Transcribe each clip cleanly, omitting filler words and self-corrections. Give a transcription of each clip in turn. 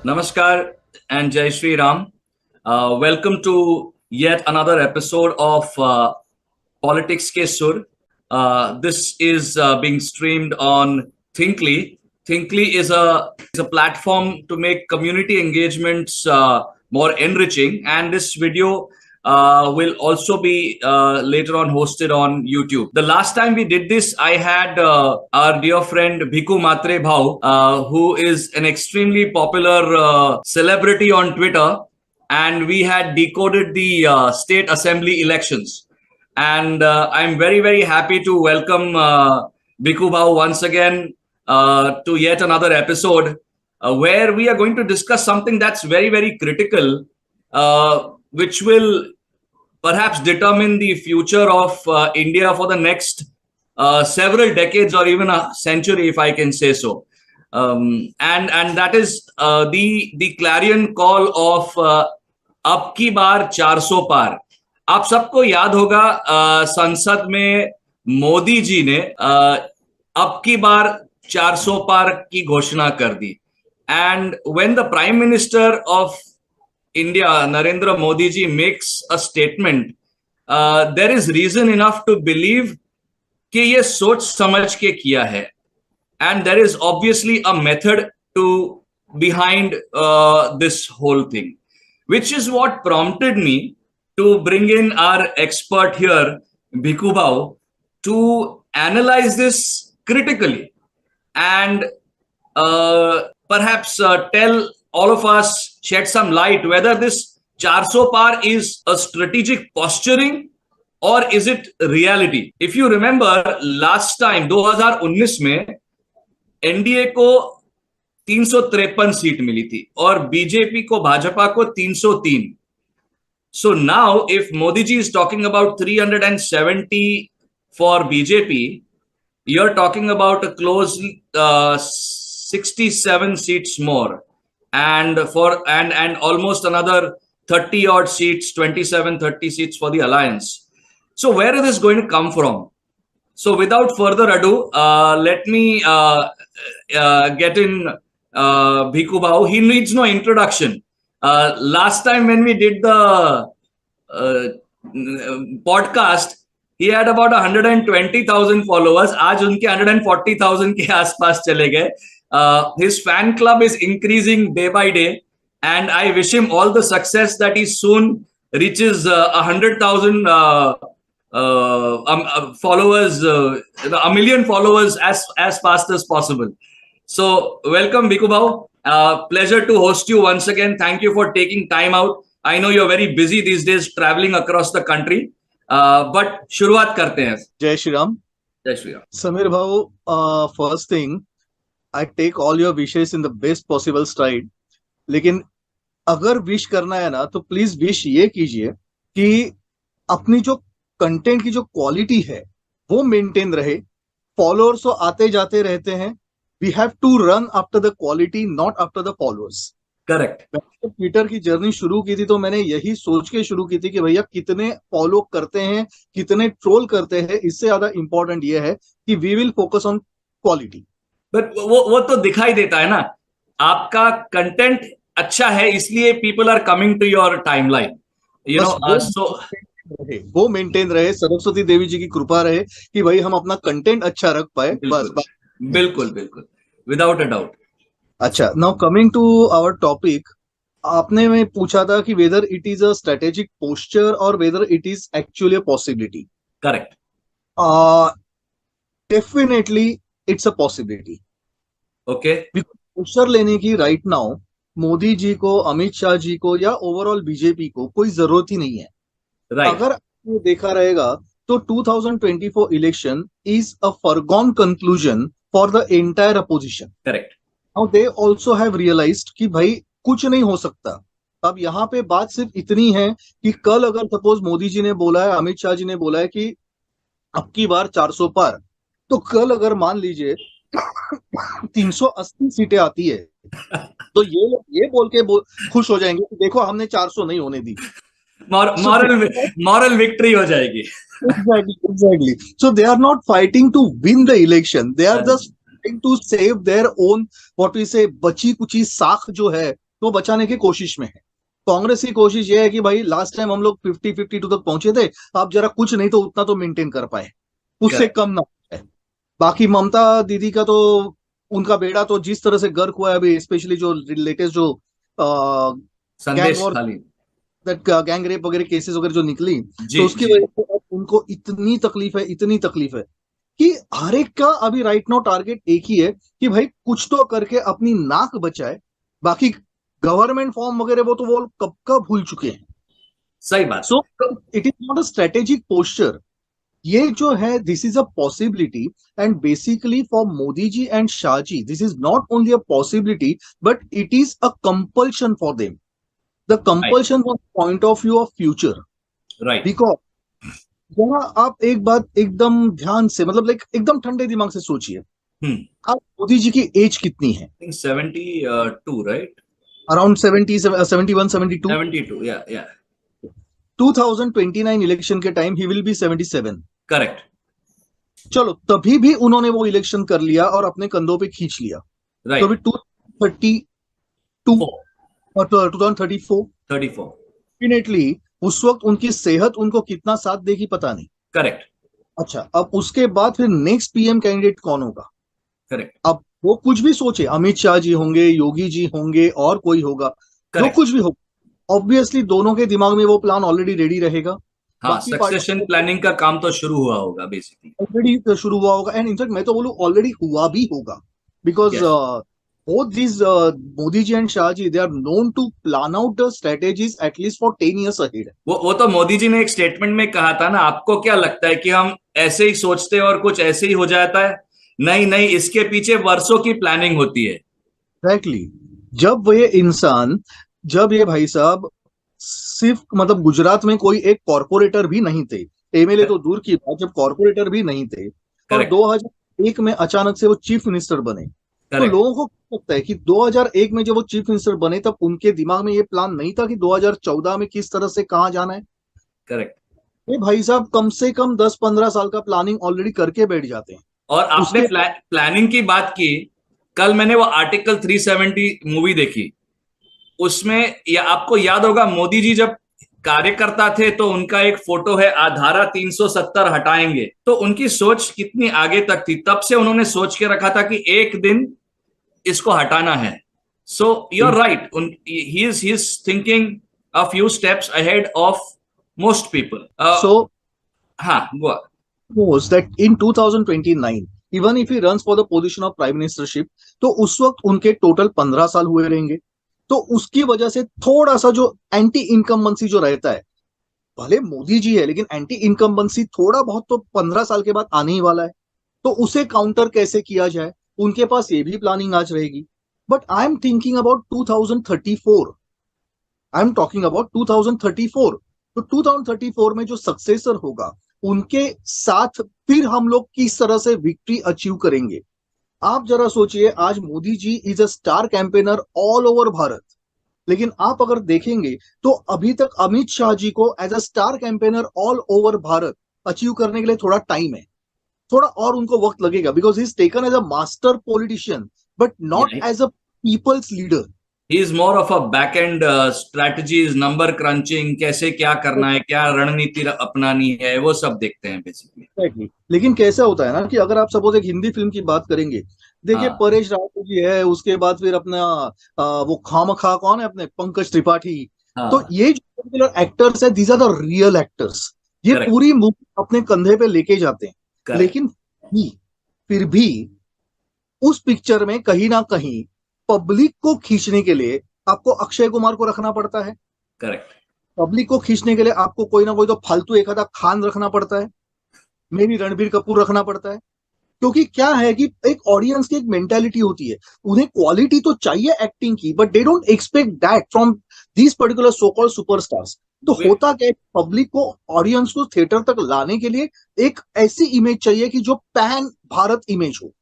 Namaskar and Jai Shri Ram. Welcome to yet another episode of Politics Ke Sur. This is being streamed on Thinkly. Thinkly is a platform to make community engagements more enriching, and this video will also be later on hosted on YouTube. The last time we did this, I had our dear friend Bhiku Matre Bhau, who is an extremely popular celebrity on Twitter, and we had decoded the state assembly elections. And I'm very, very happy to welcome Bhiku Bhau once again to yet another episode where we are going to discuss something that's very, very critical, which will perhaps determine the future of India for the next several decades or even a century, if I can say so. And that is the clarion call of अब की बार 400 पार. आप सबको याद होगा संसद में मोदी जी ने अब की बार 400 पार की घोषणा कर दी. And when the Prime Minister of India, Narendra Modi ji, makes a statement, there is reason enough to believe कि ये सोच समझ के किया है. And there is obviously a method to behind this whole thing, which is what prompted me to bring in our expert here, Bhiku Bhau, to analyze this critically and perhaps tell all of us, shed some light whether this 400 par is a strategic posturing or is it reality. If you remember, last time 2019 में NDA को 353 seat मिली थी और BJP को, भाजपा को 303. So now if Modi ji is talking about 370 for BJP, you're talking about a close 67 seats more, and almost another 30 odd seats, 27-30 seats for the alliance. So where is this going to come from? So without further ado, let me get in Bhiku Bhau. He needs no introduction. Last time when we did the podcast, he had about 120,000 followers. आज उनके 140,000 के आसपास चले गए. His fan club is increasing day by day, and I wish him all the success that he soon reaches 100,000 followers, a million followers as fast as possible. So welcome, Bhiku Bhau. Pleasure to host you once again. Thank you for taking time out. I know you're very busy these days traveling across the country. But शुरुआत करते हैं. जय श्री राम. जय श्री राम. समीर भाऊ, first thing, I take all your wishes in the best possible stride. लेकिन अगर wish करना है ना तो प्लीज विश ये कीजिए कि अपनी जो कंटेंट की जो क्वालिटी है वो मेंटेन रहे. फॉलोअर्स तो आते जाते रहते हैं. We have to run after the quality, not after the followers. Correct. मैंने ट्विटर की जर्नी शुरू की थी तो मैंने यही सोच के शुरू की थी कि भैया कितने फॉलो करते हैं, कितने ट्रोल करते हैं, इससे ज्यादा इंपॉर्टेंट ये है कि we will focus on quality. But वो तो दिखाई देता है ना, आपका कंटेंट अच्छा है इसलिए people are coming to your timeline, you know. So वो मेंटेन रहे, सरस्वती देवी जी की कृपा रहे कि भाई हम अपना कंटेंट अच्छा रख पाए. बस. बिल्कुल बिल्कुल, विदाउट अ डाउट. अच्छा, now coming to our topic. आपने में पूछा था कि whether it is a strategic posture और whether it is actually a possibility. Correct. Definitely it's a possibility. Okay. Posture लेने की राइट नाउ मोदी जी को, अमित शाह जी को या ओवरऑल बीजेपी को कोई जरूरत ही नहीं है. Right. अगर आपने देखा रहेगा तो 2024 election is a forgone conclusion for the entire opposition. Correct. Now they also have realized कि भाई कुछ नहीं हो सकता. अब यहाँ पे बात सिर्फ इतनी है कि कल अगर सपोज मोदी जी ने बोला है, अमित शाह जी ने बोला है कि अब की बार 400 पार, तो कल अगर मान लीजिए 380 सीटें आती है तो ये बोल के खुश हो जाएंगे कि देखो हमने 400 नहीं होने दी. moral victory हो जाएगी. Exactly. So they are not fighting to win the election. They are just trying to save their own, what we say, बची कुची साख जो है तो बचाने की कोशिश में है। कांग्रेस की कोशिश ये है कि भाई लास्ट टाइम हम लोग 50-52 तक पहुंचे थे, आप जरा कुछ नहीं तो उतना तो मेंटेन कर पाए, उससे करेक्ट। कम ना है। बाकी ममता दीदी का तो, उनका बेड़ा तो जिस तरह से गर्क हुआ है अभी, स्पेशली जो लेटेस्ट जो गैंग संदेश वॉर, खाली। गैंग रेप वगैरह केसेस वगैरह जो निकली, जी तो उसकी जी। वजह से अब उनको इतनी तकलीफ है, इतनी तकलीफ है कि हर एक का अभी राइट नाउ टारगेट एक ही है कि भाई कुछ तो करके अपनी नाक बचाए। बाकी गवर्नमेंट फॉर्म वगैरह वो तो वो कब का भूल चुके हैं। सही बात सो है। It is not a strategic posture, ये जो है this is a possibility. And basically for Modi ji and Shah ji, this is not only a possibility but it is a compulsion for them, the right compulsion from point of view of future. Right. Because जरा आप एक बात एकदम ध्यान से, मतलब like एकदम ठंडे दिमाग से सोचिए, हम्म। आप मोदी जी की एज कितनी है? 72, राइट। अराउंड 71, 72। 72, या या। 2029 इलेक्शन के time he will B 77। Correct. चलो तभी भी उन्होंने वो इलेक्शन कर लिया और अपने कंधों पे खींच लिया। तो अभी राइट। 232 4। और 2034, 34। डेफिनेटली उस वक्त उनकी सेहत उनको कितना साथ देगी पता नहीं। करेक्ट। अच्छा, अब उसके बाद फिर नेक्स्ट पीएम कैंडिडेट कौन होगा? करेक्ट। अब वो कुछ भी सोचे, अमित शाह जी होंगे, योगी जी होंगे, और कोई होगा, जो करेक्ट। कुछ भी होगा, ऑब्वियसली दोनों के दिमाग में वो प्लान ऑलरेडी रेडी रहेगा। हाँ, बाकी सक्सेशन पार्टी प्लानिंग का काम तो शुरू हुआ होगा बेसिकली। ऑलरेडी शुरू हुआ होगा, एंड इनफैक्ट मैं तो बोलूं ऑलरेडी हुआ भी होगा। Because yes. both these Modi ji and Shah ji, they are known to plan out the strategies at least for 10 years ahead. वो तो मोदी जी ने एक स्टेटमेंट में कहा था ना, आपको क्या लगता है कि हम ऐसे ही सोचते हैं और कुछ ऐसे ही हो जाता है? नहीं नहीं, इसके पीछे वर्षों की प्लानिंग होती है। Exactly exactly. जब ये इंसान, जब ये भाई साहब सिर्फ मतलब गुजरात में कोई एक कॉरपोरेटर भी नहीं थे, एमएलए तो दूर की बात, जब कॉरपोरेटर भी नहीं थे, और करेक्ट। 2001 में अचानक से वो चीफ मिनिस्टर बने, तो करेक्ट। लोगों को क्या लगता है कि 2001 में जब वो चीफ मिनिस्टर बने तब उनके दिमाग में ये प्लान नहीं था कि 2014 में किस तरह से कहाँ जाना है? करेक्ट। ये भाई साहब कम से कम 10-15 साल का प्लानिंग ऑलरेडी करके बैठ जाते हैं। और आपने उसके प्लानिंग की बात की। कल मैंने वो आर्टिकल 370 मूवी देखी। उसमें आपको याद होगा, मोदी जी जब कार्यकर्ता थे तो उनका एक फोटो है, धारा 370 हटाएंगे। तो उनकी सोच कितनी आगे तक थी, तब से उन्होंने सोच के रखा था कि एक दिन इसको हटाना है। So you are right, he is thinking a few steps ahead of most people. So हाँ, वो। knows that in 2029 even if he runs for the position of prime ministership, तो उस वक्त उनके टोटल 15 साल हुए रहेंगे। तो उसकी वजह से थोड़ा सा जो एंटी इनकम्बेंसी जो रहता है, भले मोदी जी है लेकिन एंटी इनकम्बेंसी थोड़ा बहुत तो 15 साल के बाद आने ही वाला है। तो उसे काउंटर कैसे किया जाए, उनके पास ये भी प्लानिंग आज रहेगी। But I am thinking about 2034, I am talking about 2034। तो 2034 में जो सक्सेसर होगा, उनके साथ फिर हम लोग किस तरह से विक्ट्री अचीव करेंगे? आप जरा सोचिए, आज Modi ji is a star campaigner all over Bharat, लेकिन आप अगर देखेंगे तो अभी तक अमित शाह जी को as a star campaigner all over Bharat achieve करने के लिए थोड़ा टाइम है, थोड़ा और उनको वक्त लगेगा। Because he is taken as a master politician but not as a people's leader. He is more of a back end strategies, number crunching, कैसे क्या करना है, क्या रणनीति अपनानी है, वो सब देखते हैं बेसिकली। Exactly. लेकिन कैसा होता है ना कि अगर आप सपोज एक हिंदी फिल्म की बात करेंगे, देखिए हाँ। परेश रावल जी है, उसके बाद फिर अपना वो खामखा कौन है, अपने पंकज त्रिपाठी। तो हाँ। ये जो पर्टिकुलर एक्टर्स है, these are the real actors. ये करेक्ट। पूरी मूवी अपने कंधे पे लेके जाते हैं। करेक्ट। लेकिन फिर भी उस पिक्चर में कहीं ना कहीं पब्लिक को खींचने के लिए आपको अक्षय कुमार को रखना पड़ता है, करेक्ट। पब्लिक को खींचने के लिए आपको कोई ना कोई तो फालतू एक आधा खान रखना पड़ता है, मे भी रणबीर कपूर रखना पड़ता है। क्योंकि क्या है कि एक ऑडियंस की एक मेंटेलिटी होती है, उन्हें क्वालिटी तो चाहिए एक्टिंग की, but they don't expect that from these particular so called superstars. तो होता क्या है, पब्लिक को, ऑडियंस को थिएटर तक लाने के लिए एक ऐसी इमेज चाहिए कि जो पैन भारत इमेज हो।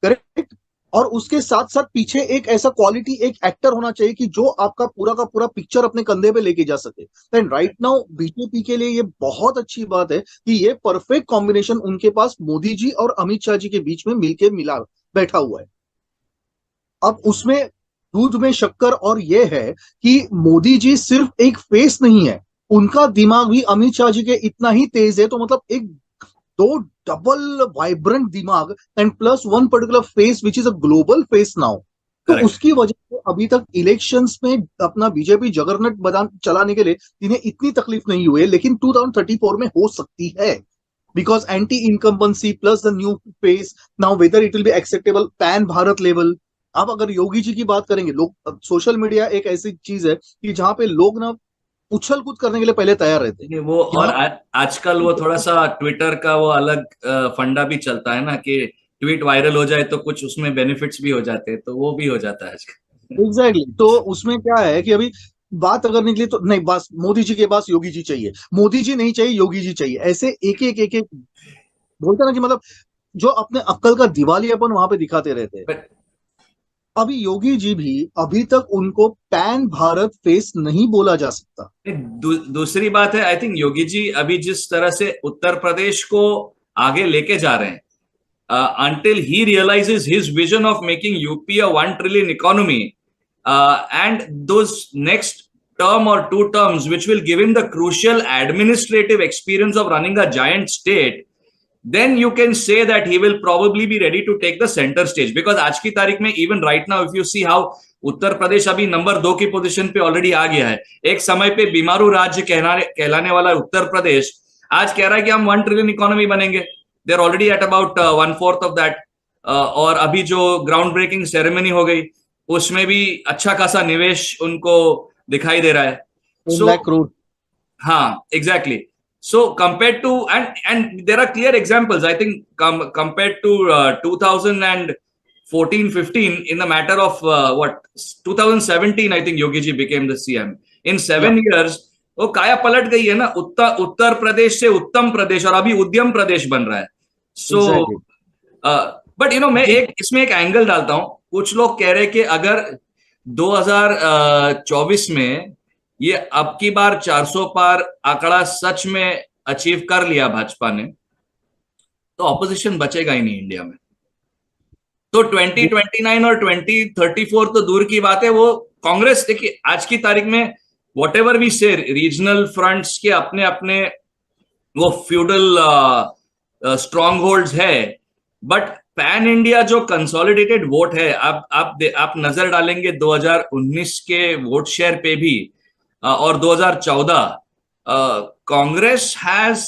करेक्ट। और उसके साथ साथ पीछे एक ऐसा क्वालिटी एक एक्टर होना चाहिए कि जो आपका पूरा का पूरा पिक्चर अपने कंधे पे लेके जा सके। एंड राइट नाउ बीजेपी के लिए ये बहुत अच्छी बात है कि ये परफेक्ट कॉम्बिनेशन उनके पास मोदी जी और अमित शाह जी के बीच में मिलके मिला बैठा हुआ है। अब उसमें दूध में शक्कर और ये है कि मोदी जी सिर्फ एक फेस नहीं है, उनका दिमाग भी अमित शाह जी के इतना ही तेज है, तो मतलब एक दो डबल वाइब्रेंट दिमाग and plus one particular face which is a global face now. तो करेक्ट। उसकी वजह से अभी तक इलेक्शंस में अपना बीजेपी जगरनट बदान चलाने के लिए इन्हें इतनी तकलीफ नहीं हुई है, लेकिन 2034 में हो सकती है, because anti-incumbency plus the new face, now whether it will be acceptable pan Bharat level. अब अगर योगी जी की बात करेंगे, लोग सोशल मीडिया एक ऐसी चीज है कि जहां पे लोग ना उछल कूद करने के लिए पहले तैयार रहते हैं। नहीं, वो और यहाँ आजकल वो थोड़ा सा ट्विटर का वो अलग फंडा भी चलता है ना, कि ट्वीट वायरल हो जाए तो कुछ उसमें बेनिफिट्स भी हो जाते हैं, तो वो भी हो जाता है आजकल। एग्जैक्टली तो उसमें क्या है कि अभी बात अगर निकली तो नहीं, बस मोदी जी के पास योगी जी चाहिए, मोदी जी नहीं चाहिए योगी जी चाहिए, ऐसे एक एक बोलते ना कि मतलब जो अपने अक्ल का दिवालियापन वहां पे दिखाते रहते हैं। बट अभी योगी जी भी अभी तक उनको पैन भारत फेस नहीं बोला जा सकता। दूसरी बात है, आई थिंक योगी जी अभी जिस तरह से उत्तर प्रदेश को आगे लेके जा रहे हैं, until he realizes his vision of making UP a 1 trillion economy, and those next term or two terms, which will give him the crucial administrative experience of running a giant state, then you can say that he will probably be ready to take the center stage. Because आज की तारीख में even right now if you see how Uttar Pradesh अभी number 2 की position पे already आ गया है। एक समय पे बीमारू राज्य कहलाने वाला उत्तर प्रदेश आज कह रहा है कि हम 1 ट्रिलियन इकोनॉमी बनेंगे। They are already at about 1/4 of that. और अभी जो ग्राउंड ब्रेकिंग सेरेमनी हो गई उसमें भी अच्छा खासा निवेश उनको दिखाई दे रहा है। 1 लाख करोड़। हाँ, exactly. So compared to, and there are clear examples. I think compared to 2014-15, in the matter of 2017, I think Yogi ji became the CM. In 7 years, वो काया पलट गई है ना। उत्तर प्रदेश से उत्तम प्रदेश और अभी उद्यम प्रदेश बन रहा है। सो एग्जैक्टली बट मैं एक इसमें एक एंगल डालता हूं। कुछ लोग कह रहे हैं कि अगर 2024 में ये अब की बार 400 पार आंकड़ा सच में अचीव कर लिया भाजपा ने, तो ऑपोजिशन बचेगा ही नहीं इंडिया में। तो 2029 और 2034 तो दूर की बात है। वो कांग्रेस, देखिए आज की तारीख में वॉट एवर वी से, रीजनल फ्रंट्स के अपने अपने वो फ्यूडल स्ट्रॉन्ग होल्ड्स है, बट पैन इंडिया जो कंसोलिडेटेड वोट है, आप नजर डालेंगे 2019 के वोट शेयर पे भी और 2014, Congress has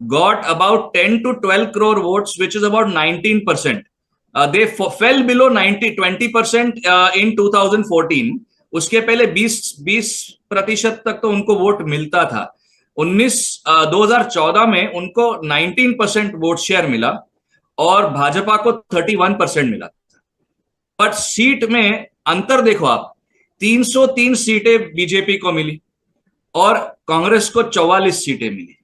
got about 10 to 12 crore votes, which is about 19%. They fell below 20% in 2014. उसके पहले 20% तक तो उनको वोट मिलता था। 2014 में उनको 19% वोट शेयर मिला और भाजपा को 31% मिला। बट सीट में अंतर देखो आप, 303 सीटें बीजेपी को मिली और कांग्रेस को 44 सीटें मिली।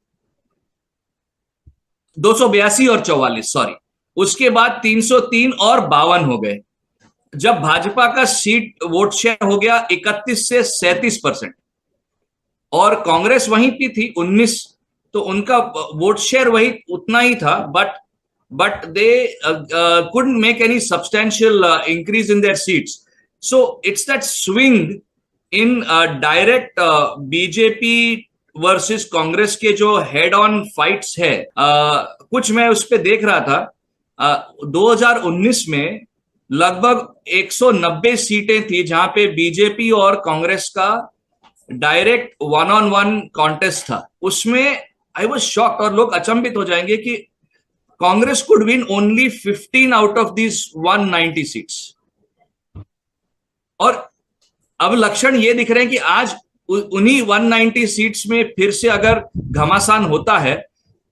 282 और 44, सॉरी। उसके बाद 303 और 52 हो गए, जब भाजपा का सीट वोट शेयर हो गया 31 से 37%, और कांग्रेस वहीं पे थी 19, तो उनका वोट शेयर वही उतना ही था, but they couldn't make any substantial increase in their seats. So it's that swing in direct BJP versus Congress के जो हेड ऑन फाइट्स है। कुछ मैं उस पर देख रहा था। 2019 में लगभग 190 सीटें थी जहां पे बीजेपी और कांग्रेस का डायरेक्ट 1-on-1 कॉन्टेस्ट था। उसमें आई वाज शॉक्ड, और लोग अचंभित हो जाएंगे कि Congress could win only 15 out of this 190 seats. और अब लक्षण ये दिख रहे हैं कि आज उन्हीं 190 सीट्स में फिर से अगर घमासान होता है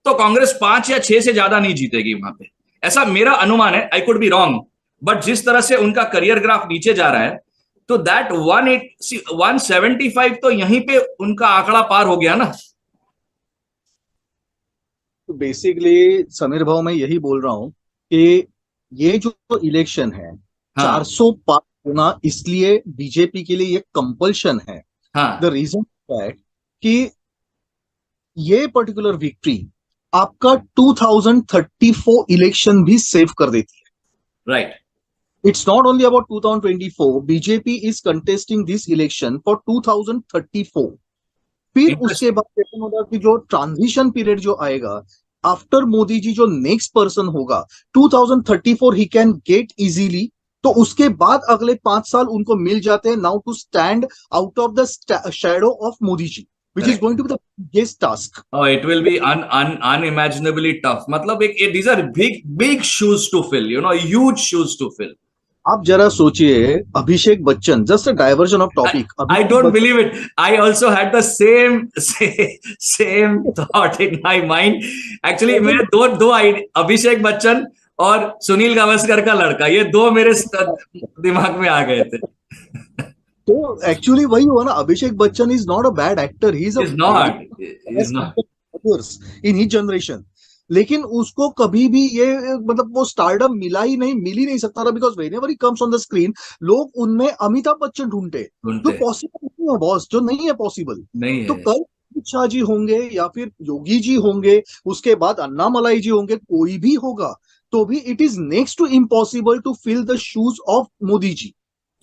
तो कांग्रेस 5 या 6 से ज्यादा नहीं जीतेगी वहां पे, ऐसा मेरा अनुमान है। I could be wrong, but जिस तरह से उनका करियर ग्राफ नीचे जा रहा है, तो दैट 175 तो यहीं पे उनका आंकड़ा पार हो गया ना। तो बेसिकली समीर भाव मैं यही बोल रहा हूं कि ये जो इलेक्शन है, हाँ 400 पार होना इसलिए बीजेपी के लिए ये कंपल्शन है। हाँ द रीजन दैट कि ये पर्टिकुलर विक्ट्री आपका 2034 इलेक्शन भी सेव कर देती है। Right. It's not only about 2024. BJP is contesting this election for 2034. फिर उसके बाद ऐसा होगा कि जो ट्रांजिशन पीरियड जो आएगा आफ्टर मोदी जी, जो नेक्स्ट पर्सन होगा 2034 ही कैन गेट इजीली, तो उसके बाद अगले 5 साल उनको मिल जाते हैं now to stand out of the shadow of Modi ji, which is going to be the biggest task. Oh, it will be unimaginably tough. मतलब these are big shoes to fill, huge shoes to fill. आप जरा सोचिए, Abhishek Bachchan, just a diversion of topic. I don't believe it. I also had the same thought in my mind. Actually, मेरे दो अभिषेक बच्चन और सुनील गावस्कर का लड़का, ये दो मेरे दिमाग में आ गए थे. तो एक्चुअली वही हुआ ना, Abhishek Bachchan is not a bad actor, he is not in his generation. लेकिन उसको कभी भी ये मतलब वो स्टारडम मिल ही नहीं सकता था, because whenever he comes on the screen लोग उनमें अमिताभ बच्चन ढूंढते, जो पॉसिबल नहीं है बॉस, जो नहीं है पॉसिबल. तो कल अमित शाह जी होंगे या फिर योगी जी होंगे, उसके बाद अन्नामलाई जी होंगे, कोई भी होगा, तो भी it is next to impossible to fill the shoes of Modi ji.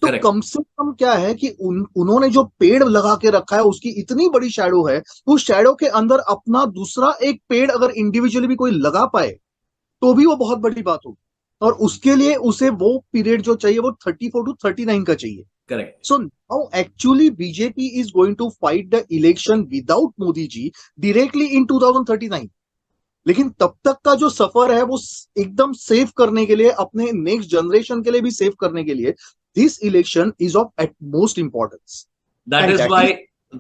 तो कम से कम क्या है कि उन्होंने जो पेड़ लगा के रखा है उसकी इतनी बड़ी शैडो है, उस शैडो के अंदर अपना दूसरा एक पेड़ अगर इंडिविजुअली भी कोई लगा पाए तो भी वो बहुत बड़ी बात होगी. और उसके लिए उसे वो पीरियड जो चाहिए वो 34 to 39 का चाहिए. Correct. So now actually BJP is going to fight the election without Modi ji directly in 2039. लेकिन तब तक का जो सफर है वो एकदम सेव करने के लिए, अपने नेक्स्ट जनरेशन के लिए भी सेव करने के लिए, this election is of utmost importance. That is why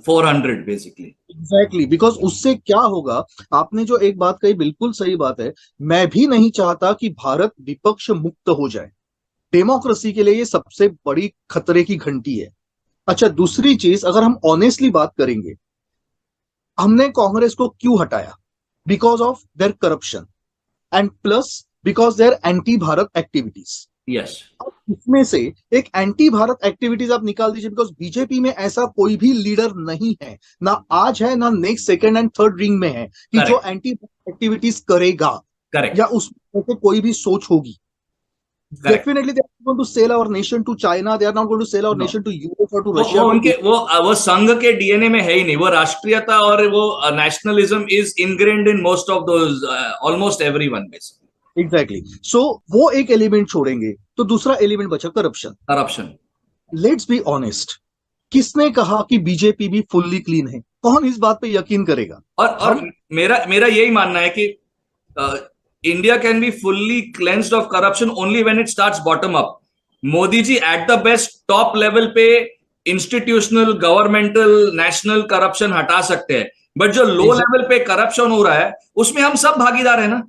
400 basically. Exactly, because उससे क्या होगा, आपने जो एक बात कही बिल्कुल सही बात है. मैं भी नहीं चाहता कि भारत विपक्ष मुक्त हो जाए. डेमोक्रेसी के लिए ये सबसे बड़ी खतरे की घंटी है. अच्छा, दूसरी चीज, अगर हम ऑनेस्टली बात करेंगे, हमने कांग्रेस को क्यों हटाया? Because of their corruption and plus because their anti Bharat activities. Yes. इसमें से एक एंटी भारत एक्टिविटीज आप निकाल दीजिए, बिकॉज बीजेपी में ऐसा कोई भी लीडर नहीं है, ना आज है ना next second and third ring में है, कि जो एंटी भारत एक्टिविटीज करेगा. Correct. या उसमें कोई भी सोच होगी. Definitely they are going to sell our nation to China, they are not going to sell our nation to Europe और टू रशिया. वो संघ के डीएनए में है ही नहीं. वो राष्ट्रीयता और वो nationalism is ingrained in most of those, almost everyone basically. Exactly. So वो एक एलिमेंट छोड़ेंगे तो दूसरा एलिमेंट बचा करप्शन. लेट्स बी ऑनेस्ट, किसने कहा कि बीजेपी भी फुल्ली क्लीन है? कौन इस बात पे यकीन करेगा? और मेरा यही मानना है कि India can be fully cleansed of corruption only when it starts bottom up. Modi ji at the best top level पे इंस्टीट्यूशनल, गवर्नमेंटल, नेशनल करप्शन हटा सकते हैं, बट जो लो लेवल पे करप्शन हो रहा है उसमें हम सब भागीदार है ना.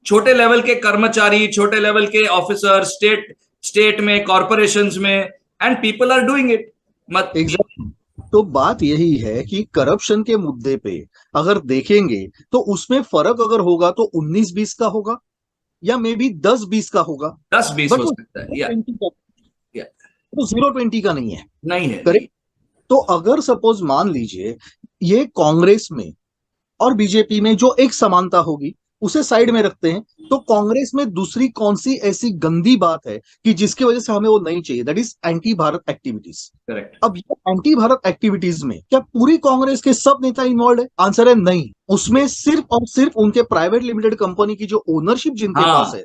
छोटे लेवल के कर्मचारी, छोटे लेवल के ऑफिसर, स्टेट में, कॉर्पोरेशंस में, and people are doing it. Exactly. तो बात यही है कि करप्शन के मुद्दे पे अगर देखेंगे तो उसमें फर्क अगर होगा तो 19-20 का होगा या मे बी 10-20 का होगा. 10-20 हो सकता है. तो 0-20 का नहीं है. करेक्ट. तो अगर सपोज मान लीजिए ये कांग्रेस में और बीजेपी में जो एक समानता होगी उसे साइड में रखते हैं, तो कांग्रेस में दूसरी कौन सी ऐसी गंदी बात है कि जिसकी वजह से हमें वो नहीं चाहिए? That is anti Bharat activities. Correct. अब ये एंटी भारत एक्टिविटीज में क्या पूरी कांग्रेस के सब नेता इन्वॉल्व है? आंसर है नहीं. उसमें सिर्फ और सिर्फ उनके प्राइवेट लिमिटेड कंपनी की जो ओनरशिप जिनके पास है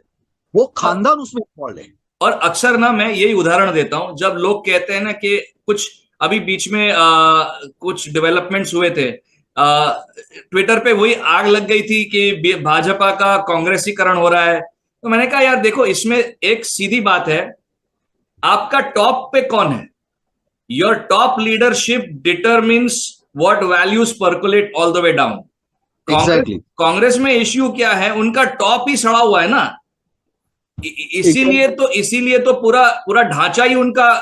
वो खानदान उसमें इन्वॉल्व है. और अक्सर ना मैं यही उदाहरण देता हूं, जब लोग कहते हैं ना कि कुछ अभी बीच में कुछ डेवलपमेंट्स हुए थे, ट्विटर पे वही आग लग गई थी कि भाजपा का कांग्रेसीकरण हो रहा है. तो मैंने कहा यार देखो, इसमें एक सीधी बात है, आपका टॉप पे कौन है? Your top leadership determines what values percolate all the way down. Congress में इश्यू क्या है? उनका टॉप ही सड़ा हुआ है ना. इसीलिए तो पूरा ढांचा ही उनका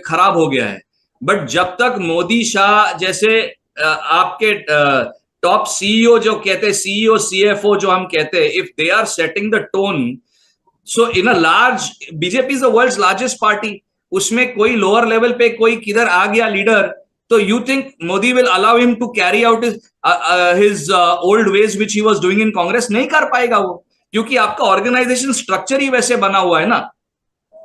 खराब हो गया है. बट जब तक मोदी शाह जैसे आपके टॉप सीईओ जो कहते हैं, सीईओ सीएफओ जो हम कहते हैं, if they are setting the tone, so in a large, BJP is the world's largest party, उसमें कोई लोअर लेवल पे कोई किधर आ गया लीडर, तो you think Modi will allow him to carry out his old ways which he was doing in Congress? नहीं कर पाएगा वो, क्योंकि आपका ऑर्गेनाइजेशन स्ट्रक्चर ही वैसे बना हुआ है ना.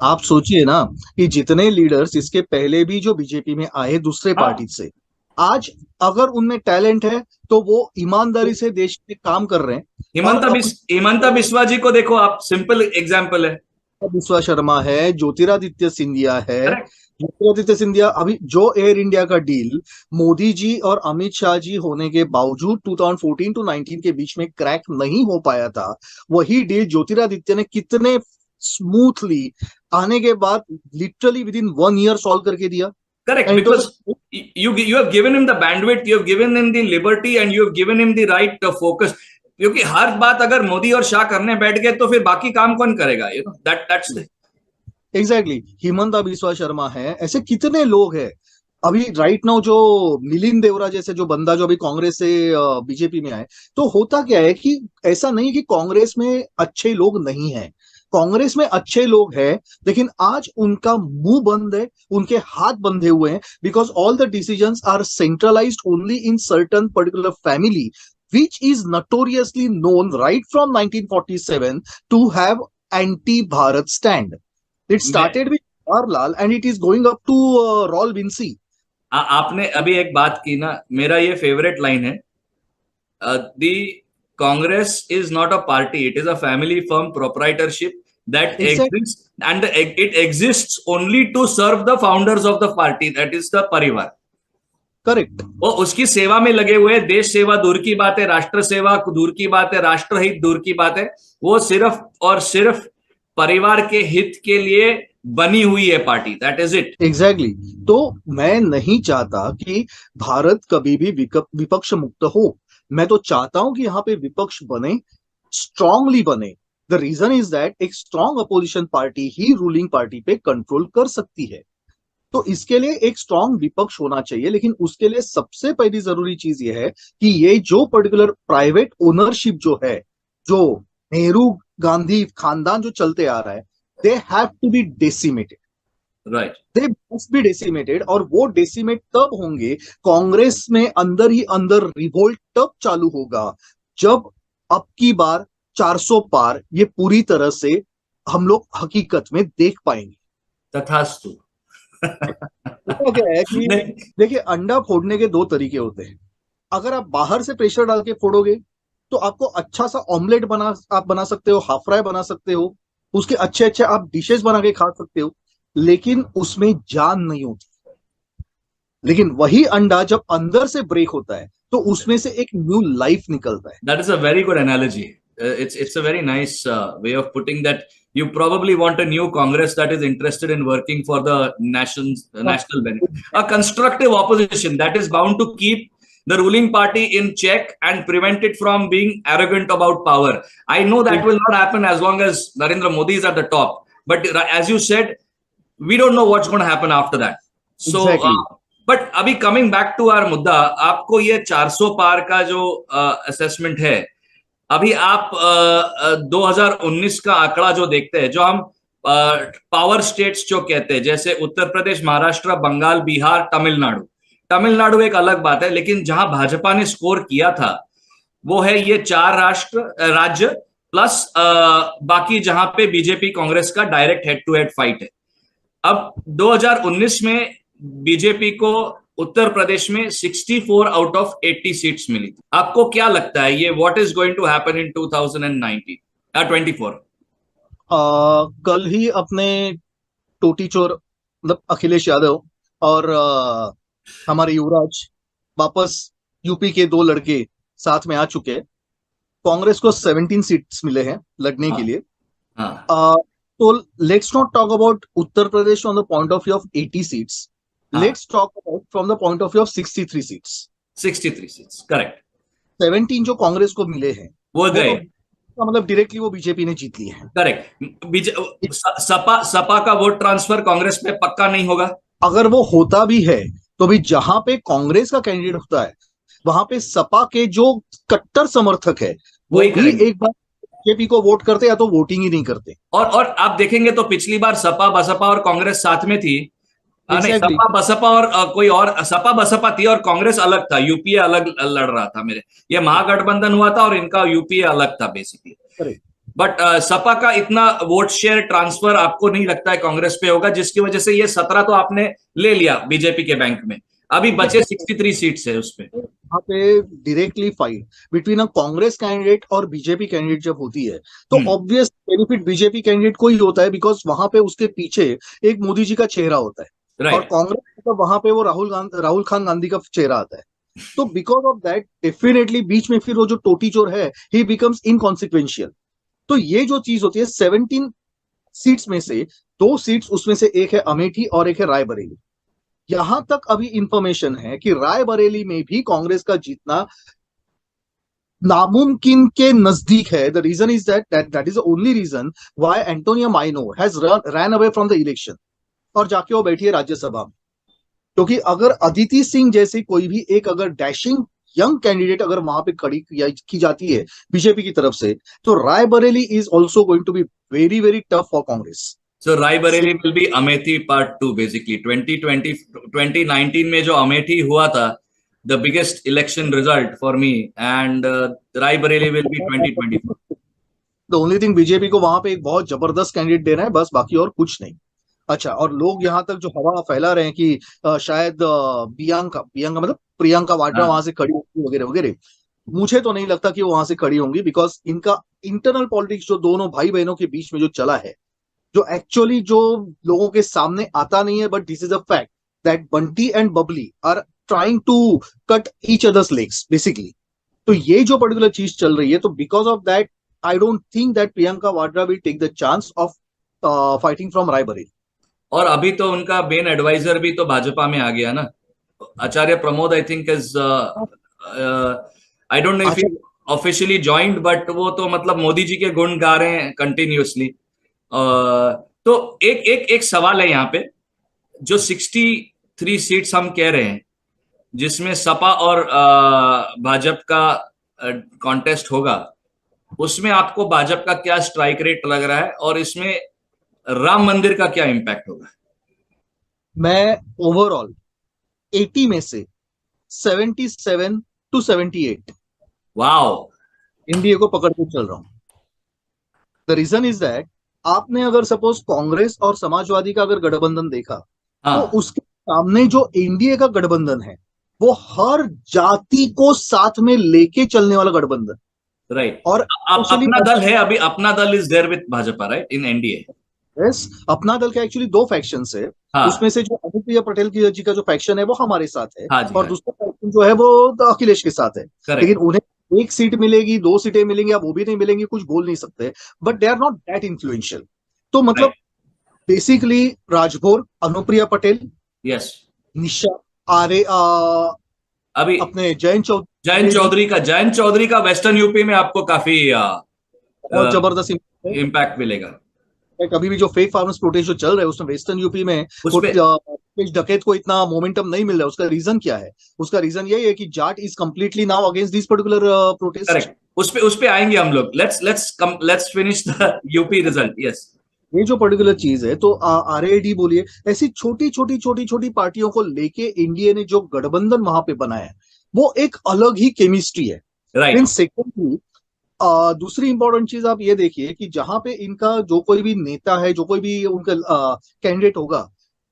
आप सोचिए ना कि जितने लीडर्स इसके पहले भी जो बीजेपी में आए दूसरे हाँ, पार्टी से, आज अगर उनमें टैलेंट है तो वो ईमानदारी से देश में काम कर रहे हैं। और हिमंता बिस्वा जी को देखो आप, सिंपल एग्जाम्पल है। बिस्वा शर्मा है, ज्योतिरादित्य सिंधिया है। करेक्ट। ज्योतिरादित्य सिंधिया अभी जो एयर इंडिया का डील मोदी जी और अमित शाह जी होने के बावजूद 2014 टू 19 के बीच में क्रैक नहीं हो पाया था, वही डील ज्योतिरादित्य ने कितने स्मूथली आने के बाद literally with in 1 year solve करके दिया। Correct, and it because was you have given him the bandwidth, you have given him the liberty, and you have given him the right focus. क्योंकि हर बात अगर मोदी और शाह करने बैठ गए तो फिर बाकी काम कौन करेगा? That's the exactly Himanta Biswa Sharma है, ऐसे कितने लोग हैं। अभी राइट नाउ जो मिलिंद देवरा जैसे जो बंदा जो अभी कांग्रेस से बीजेपी में आए, तो होता क्या है कि ऐसा नहीं कि कांग्रेस में अच्छे लोग नहीं हैं, कांग्रेस में अच्छे लोग हैं, लेकिन आज उनका मुंह बंद है, उनके हाथ बंधे हुए हैं, because all the decisions are centralised only in certain particular family which is notoriously known right from 1947 to have anti-Bharat stand. It मैं started with Jawaharlal and it is going up to Raul Vinci. आपने अभी एक बात की ना, मेरा ये favourite line है, the Congress is not a party, it is a family firm proprietorship that Exactly. exists, and it exists only to serve the founders of the party, that is the परिवार. Correct. वो उसकी सेवा में लगे हुए, देश सेवा दूर की बात है, राष्ट्र सेवा दूर की बात है, राष्ट्रहित दूर की बात है, वो सिर्फ और सिर्फ परिवार के हित के लिए बनी हुई है party, that is it. Exactly तो मैं नहीं चाहता कि भारत कभी भी विपक्ष मुक्त हो, मैं तो चाहता हूं कि यहाँ पे विपक्ष बने, स्ट्रांगली बने। द रीजन इज दैट एक स्ट्रांग अपोजिशन पार्टी ही रूलिंग पार्टी पे कंट्रोल कर सकती है, तो इसके लिए एक स्ट्रांग विपक्ष होना चाहिए। लेकिन उसके लिए सबसे पहली जरूरी चीज ये है कि ये जो पर्टिकुलर प्राइवेट ओनरशिप जो है, जो नेहरू गांधी खानदान जो चलते आ रहा है, they have to be decimated, right, they must be decimated. और वो डेसिमेट तब होंगे, कांग्रेस में अंदर ही अंदर रिवोल्ट तब चालू होगा जब अब की बार 400 पार ये पूरी तरह से हम लोग हकीकत में देख पाएंगे। तथास्तु। क्या है कि देखिए, अंडा फोड़ने के दो तरीके होते हैं। अगर आप बाहर से प्रेशर डाल के फोड़ोगे तो आपको अच्छा सा ऑमलेट आप बना सकते हो, हाफ फ्राई बना सकते हो, उसके अच्छे अच्छे आप डिशेस बना के खा सकते हो, लेकिन उसमें जान नहीं होती। लेकिन वही अंडा जब अंदर से ब्रेक होता है तो उसमें से एक न्यू लाइफ निकलता है। That is a very good analogy. It's a very nice way of putting that. You probably want a new Congress that is interested in working for the national benefit. A constructive opposition that is bound to keep the ruling party in check and prevent it from being arrogant about power. I know that will not happen as long as Narendra Modi is at the top. But as you said, we don't know what's going to happen after that. So, Exactly. but अभी coming back to our मुद्दा, आपको ये 400 पार का जो assessment है, अभी आप 2019 का आंकड़ा जो देखते हैं, जो हम पावर स्टेट्स जो कहते हैं, जैसे उत्तर प्रदेश, महाराष्ट्र, बंगाल, बिहार, तमिलनाडु एक अलग बात है, लेकिन जहां भाजपा ने स्कोर किया था वो है ये 4 राज्य प्लस बाकी जहां पे बीजेपी कांग्रेस का direct head to head fight है। अब 2019 में बीजेपी को उत्तर प्रदेश में 64 आउट ऑफ 80 सीट्स मिली थी। आपको क्या लगता है ये what is going to happen in 2019 24? कल ही अपने टोटी चोर मतलब अखिलेश यादव और हमारे युवराज वापस यूपी के 2 लड़के साथ में आ चुके हैं। कांग्रेस को 17 सीट्स मिले हैं लड़ने के लिए। तो let's not talk about Uttar Pradesh from the point of view of 80 seats, let's talk about from the point of view of 63 seats. 63 seats, correct. 17 जो कांग्रेस को मिले हैं वो गए, तो मतलब डायरेक्टली वो बीजेपी ने जीत लिए हैं। करेक्ट। सपा का वोट ट्रांसफर कांग्रेस में पक्का नहीं होगा। अगर वो होता भी है तो भी जहां पे कांग्रेस का कैंडिडेट होता है वहां पे सपा के जो कट्टर समर्थक है वो भी एक बार बीजेपी को वोट करते या तो वोटिंग ही नहीं करते। और आप देखेंगे तो पिछली बार सपा बसपा और कांग्रेस साथ में थी। नहीं, सपा बसपा और कोई और, सपा बसपा थी और कांग्रेस अलग था, यूपीए अलग लड़ रहा था। मेरे ये महागठबंधन हुआ था और इनका यूपीए अलग था बेसिकली। बट सपा का इतना वोट शेयर ट्रांसफर आपको नहीं लगता है कांग्रेस पे होगा, जिसकी वजह से ये 17 तो आपने ले लिया बीजेपी के बैंक में, अभी बचे 63 सीट्स है उस पे। यहाँ पे directly fight between a Congress candidate और बीजेपी कैंडिडेट जब होती है तो ऑब्वियस बेनिफिट बीजेपी कैंडिडेट को ही होता है, बिकॉज वहां पे उसके पीछे एक मोदी जी का चेहरा होता है, और राइट। कांग्रेस तो वहां पे वो राहुल खान गांधी का चेहरा आता है। तो बिकॉज ऑफ दैट डेफिनेटली बीच में फिर वो जो टोटी चोर है ही बिकम्स इनकॉन्सिक्वेंशियल। तो ये जो चीज होती है 17 सीट्स में से 2 सीट्स उसमें से एक है अमेठी और एक है रायबरेली। यहां तक अभी इंफॉर्मेशन है कि रायबरेली में भी कांग्रेस का जीतना नामुमकिन के नजदीक है। The reason is that is the only reason why Antonia Maino has run away from the election और जाके वो बैठी है राज्यसभा में। क्योंकि अगर अदिति सिंह जैसी कोई भी एक अगर डैशिंग यंग कैंडिडेट अगर वहां पे खड़ी की जाती है बीजेपी की तरफ से, तो Raebareli is also going to be very very tough for Congress. So Raebareli will be Amethi part 2 basically 2019 में जो अमेठी हुआ था, the biggest election result for me, and Raebareli will be 2024. The only thing BJP को वहां पे एक बहुत जबरदस्त कैंडिडेट देना है, बस, बाकी और कुछ नहीं। अच्छा, और लोग यहाँ तक जो हवा फैला रहे हैं कि शायद बियांका मतलब प्रियंका वाड्रा वहां से खड़ी होगी वगैरह वगैरह, मुझे तो नहीं लगता कि वो वहां से खड़ी होंगी, बिकॉज इनका इंटरनल पॉलिटिक्स जो दोनों भाई बहनों के बीच में जो चला है, जो एक्चुअली जो लोगों के सामने आता नहीं है, but this is a fact that Bunty and Babli are trying to cut each others legs basically. तो ये जो पर्टिकुलर चीज चल रही है, तो because of that I don't think that Priyanka Vadra will take the chance of fighting from Raebareli. और अभी तो उनका मेन एडवाइजर भी तो भाजपा में आ गया ना, Acharya Pramod, I think is, I don't know if he officially joined, but वो तो मतलब मोदी जी के गुण गा रहे हैं कंटिन्यूअसली। तो एक एक एक सवाल है यहाँ पे, जो 63 सीट्स हम कह रहे हैं जिसमें सपा और भाजपा का कॉन्टेस्ट होगा, उसमें आपको भाजपा का क्या स्ट्राइक रेट लग रहा है, और इसमें राम मंदिर का क्या इंपैक्ट होगा? मैं ओवरऑल 80 में से 77 to 78 वाओ, एनडीए को पकड़ के चल रहा हूं। द रीजन इज दैट आपने अगर सपोज कांग्रेस और समाजवादी का अगर गठबंधन देखा, तो उसके सामने जो एनडीए का गठबंधन है वो हर जाति को साथ में लेके चलने वाला गठबंधन। राइट। और अपना दल है, अभी Apna Dal is there with Bhajpa, right, in NDA. Yes, Apna Dal का एक्चुअली 2 फैक्शन है। उसमें से जो अनुप्रिया पटेल जी का जो फैक्शन है वो हमारे साथ है, और दूसरा फैक्शन जो है वो अखिलेश के साथ है। लेकिन उन्हें 1 सीट मिलेगी, 2 सीटें मिलेंगी, अब वो भी नहीं मिलेंगी, कुछ बोल नहीं सकते, but they are not that influential. तो मतलब बेसिकली राजभोर, अनुप्रिया पटेल, यस, निशा आर्य, अभी अपने जयंत चौधरी का वेस्टर्न यूपी में आपको काफी बहुत जबरदस्त इम्पैक्ट मिलेगा। कभी भी जो फेक फार्मर्स प्रोटेस्ट जो चल रहे हैं उसमें वेस्टर्न यूपी में डकैत को इतना मोमेंटम नहीं मिल रहा है। उसका रीजन क्या है? उसका रीजन यही है कि Jat is completely now against this particular protest. Correct, उस पे आएंगे हम लोग। Let's finish the UP result. Yes, ये जो पर्टिकुलर चीज है, तो आरएडी बोलिए, ऐसी छोटी छोटी छोटी छोटी पार्टियों को लेके इंडिया ने जो गठबंधन वहां पे बनाया है वो एक अलग ही केमिस्ट्री है। राइट। सेकेंडली दूसरी इंपॉर्टेंट चीज आप ये देखिए कि जहां पे इनका जो कोई भी नेता है, जो कोई भी उनका कैंडिडेट होगा,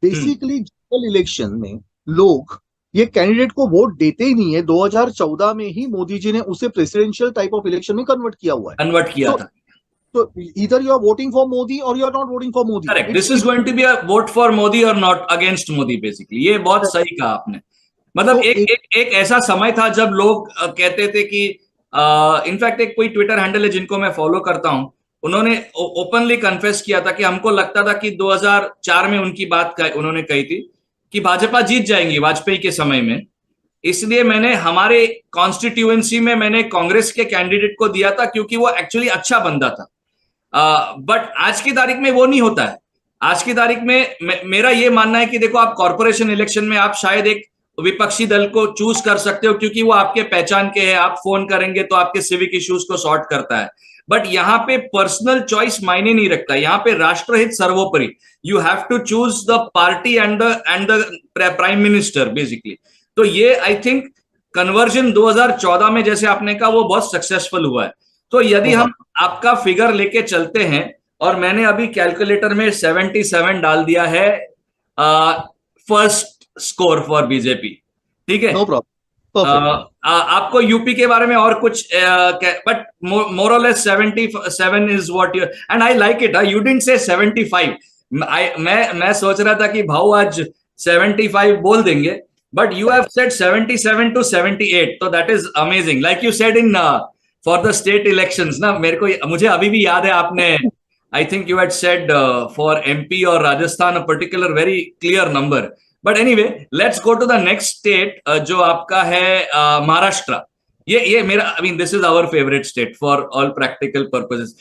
बेसिकली जनरल इलेक्शन में लोग ये कैंडिडेट को वोट देते ही नहीं है। 2014 में ही मोदी जी ने उसे प्रेसिडेंशियल टाइप ऑफ इलेक्शन में कन्वर्ट किया हुआ है। कन्वर्ट किया था। So either you are voting for Modi or you are not voting for Modi. Correct. This is going to be a vote for Modi or not against Modi basically. ये बहुत सही कहा आपने। मतलब एक ऐसा समय था जब लोग कहते थे कि इनफैक्ट एक कोई ट्विटर हैंडल है जिनको मैं फॉलो करता हूं, उन्होंने ओपनली कन्फेस किया था कि हमको लगता था कि 2004 में उनकी बात उन्होंने कही थी कि भाजपा जीत जाएंगी वाजपेयी के समय में, इसलिए मैंने हमारे कॉन्स्टिट्यूएंसी में मैंने कांग्रेस के कैंडिडेट को दिया था क्योंकि वो एक्चुअली अच्छा बंदा था। बट आज की तारीख में वो नहीं होता है। आज की तारीख में मेरा ये मानना है कि देखो, आप कॉर्पोरेशन इलेक्शन में आप शायद एक विपक्षी दल को चूज कर सकते हो क्योंकि वो आपके पहचान के हैं, आप फोन करेंगे तो आपके सिविक इश्यूज को सॉर्ट करता है। बट यहाँ पे पर्सनल चॉइस मायने नहीं रखता, यहाँ पे राष्ट्रहित सर्वोपरि। You have to choose the party and the prime minister basically. तो ये आई थिंक कन्वर्जन 2014 में जैसे आपने कहा वो बहुत सक्सेसफुल हुआ है। तो यदि होगा। हम आपका फिगर लेके चलते हैं, और मैंने अभी कैलकुलेटर में 77 डाल दिया है फर्स्ट स्कोर फॉर बीजेपी, ठीक है। No problem, perfect. आपको यूपी के बारे में और कुछ, बट मोर और less 77 is what you, and I like it. You didn't say 75। मैं सोच रहा था कि भाऊ आज 75 बोल देंगे, but you have said 77 to 78, तो that is amazing. Like you said in for the state elections ना, मुझे अभी भी याद है आपने, I think you had said for MP और Rajasthan a particular very clear number. But anyway, let's go to the next state, जो आपका है महाराष्ट्र। ये मेरा, I mean this is our favourite state for all practical purposes,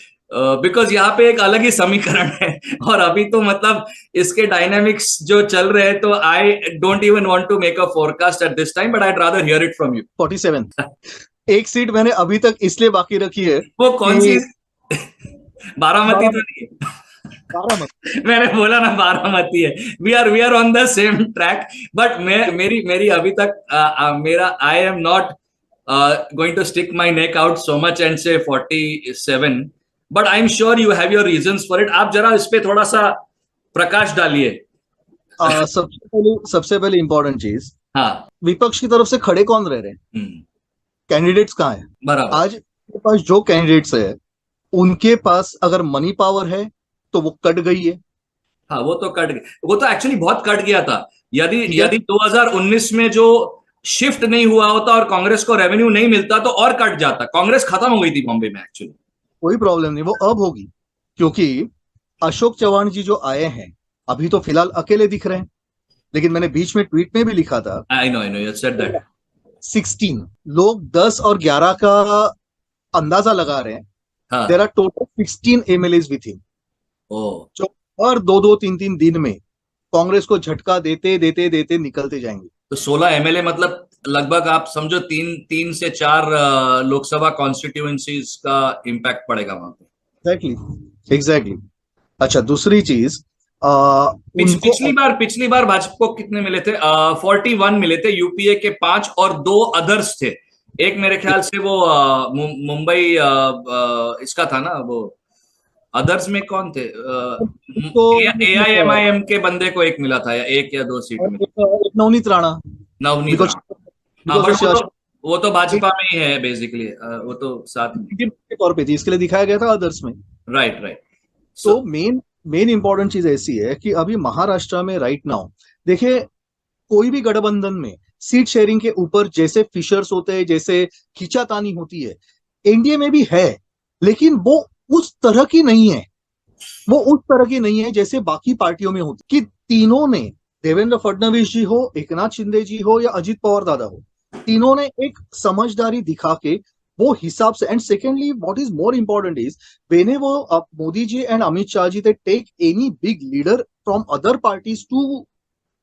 because यहाँ पे एक अलग ही समीकरण है। और अभी तो मतलब इसके डायनामिक्स जो चल रहे हैं, तो I don't even want to make a forecast at this time, but I rather hear it from you. 47। एक सीट मैंने अभी तक इसलिए बाकी रखी है वो कौन सी? कि बारामती तो 12 नहीं है? 12 मत। मैंने बोला ना बारामती है। We are on the same track, but मेरी मेरी अभी तक मेरा, I am not going to stick my neck out so much and say 47, but I am sure you have your reasons for it. आप जरा इस पे थोड़ा सा प्रकाश डालिए। सबसे पहले इंपॉर्टेंट चीज, हाँ। विपक्ष की तरफ से खड़े कौन रह रहे हैं? कैंडिडेट्स कहाँ है? बराबर। आज के पास जो कैंडिडेट्स है, उनके पास अगर मनी पावर है तो वो कट गई है। हाँ, वो तो कट गया, वो तो एक्चुअली बहुत कट गया था। यदि ठीक है, यदि 2019 में जो शिफ्ट नहीं हुआ होता और कांग्रेस को रेवेन्यू नहीं मिलता, तो और कट जाता। कांग्रेस खत्म हो गई थी बॉम्बे में एक्चुअली। कोई प्रॉब्लम नहीं, वो अब होगी। क्योंकि अशोक चौहान जी जो आए हैं, अभी तो फिलहाल अकेले दिख रहे हैं, लेकिन मैंने बीच में ट्वीट में भी लिखा था I know you said that. 16 लोग 10 और 11 का अंदाजा लगा रहे हैं। हाँ। There are total 16 MLAs with him, ओ। जो हर 2-2 3-3 दिन में कांग्रेस को झटका देते देते देते निकलते जाएंगे। तो 16 एमएलए, मतलब लगभग आप समझो 3 से 4 लोकसभा कॉन्स्टिट्यूएंसीज का इम्पैक्ट पड़ेगा वहां पे। एग्जैक्टली। अच्छा, दूसरी चीज, उनको पिछली बार भाजपा को कितने मिले थे? 41 मिले थे, यूपीए के 5 और 2 अदर्स थे। एक मेरे ख्याल से वो मुंबई इसका था ना, वो अदर्स में कौन थे? को एआईएमआईएम के बंदे को एक मिला था, या 1 या 2 सीट में। एक नवनीत राणा, नवनीत बिकॉज राणा। हाँ, बट वो तो भाजपा में ही है बेसिकली, वो तो साथ में। के तौर पे थी, इसके लिए दिखाया गया था अदर्स में। Right right. तो मेन मेन इंपॉर्टेंट चीज ऐसी है कि अभी महाराष्ट्र में राइट नाउ देखिए, कोई भी गठबंधन में सीट शेयरिंग के ऊपर जैसे फिशर्स होते हैं, जैसे खींचातानी होती है, एनडीए में भी है, लेकिन वो उस तरह की नहीं है। वो उस तरह की नहीं है जैसे बाकी पार्टियों में होती, कि तीनों ने, देवेंद्र फडणवीस जी हो, एकनाथ शिंदे जी हो या अजित पवार दादा हो, तीनों ने एक समझदारी दिखा के वो हिसाब से। And secondly, what is more important is, when वो Modi ji and Amit Shah ji, they take any big leader from other parties to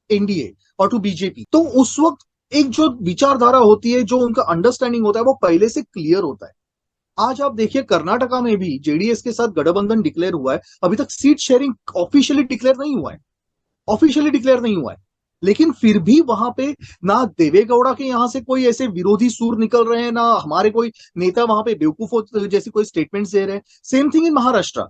NDA और टू बीजेपी, तो उस वक्त एक जो विचारधारा होती है, जो उनका अंडरस्टैंडिंग होता है, वो पहले से क्लियर होता है। आज आप देखिए, कर्नाटका में भी जेडीएस के साथ गठबंधन डिक्लेयर हुआ है, अभी तक सीट शेयरिंग ऑफिशियली डिक्लेयर नहीं हुआ है, ऑफिशियली डिक्लेयर नहीं हुआ है। लेकिन फिर भी वहां पे ना देवेगौड़ा के यहां से कोई ऐसे विरोधी सूर निकल रहे हैं, ना हमारे कोई नेता वहां पे बेवकूफ जैसी कोई स्टेटमेंट्स दे रहे हैं। सेम थिंग इन महाराष्ट्र,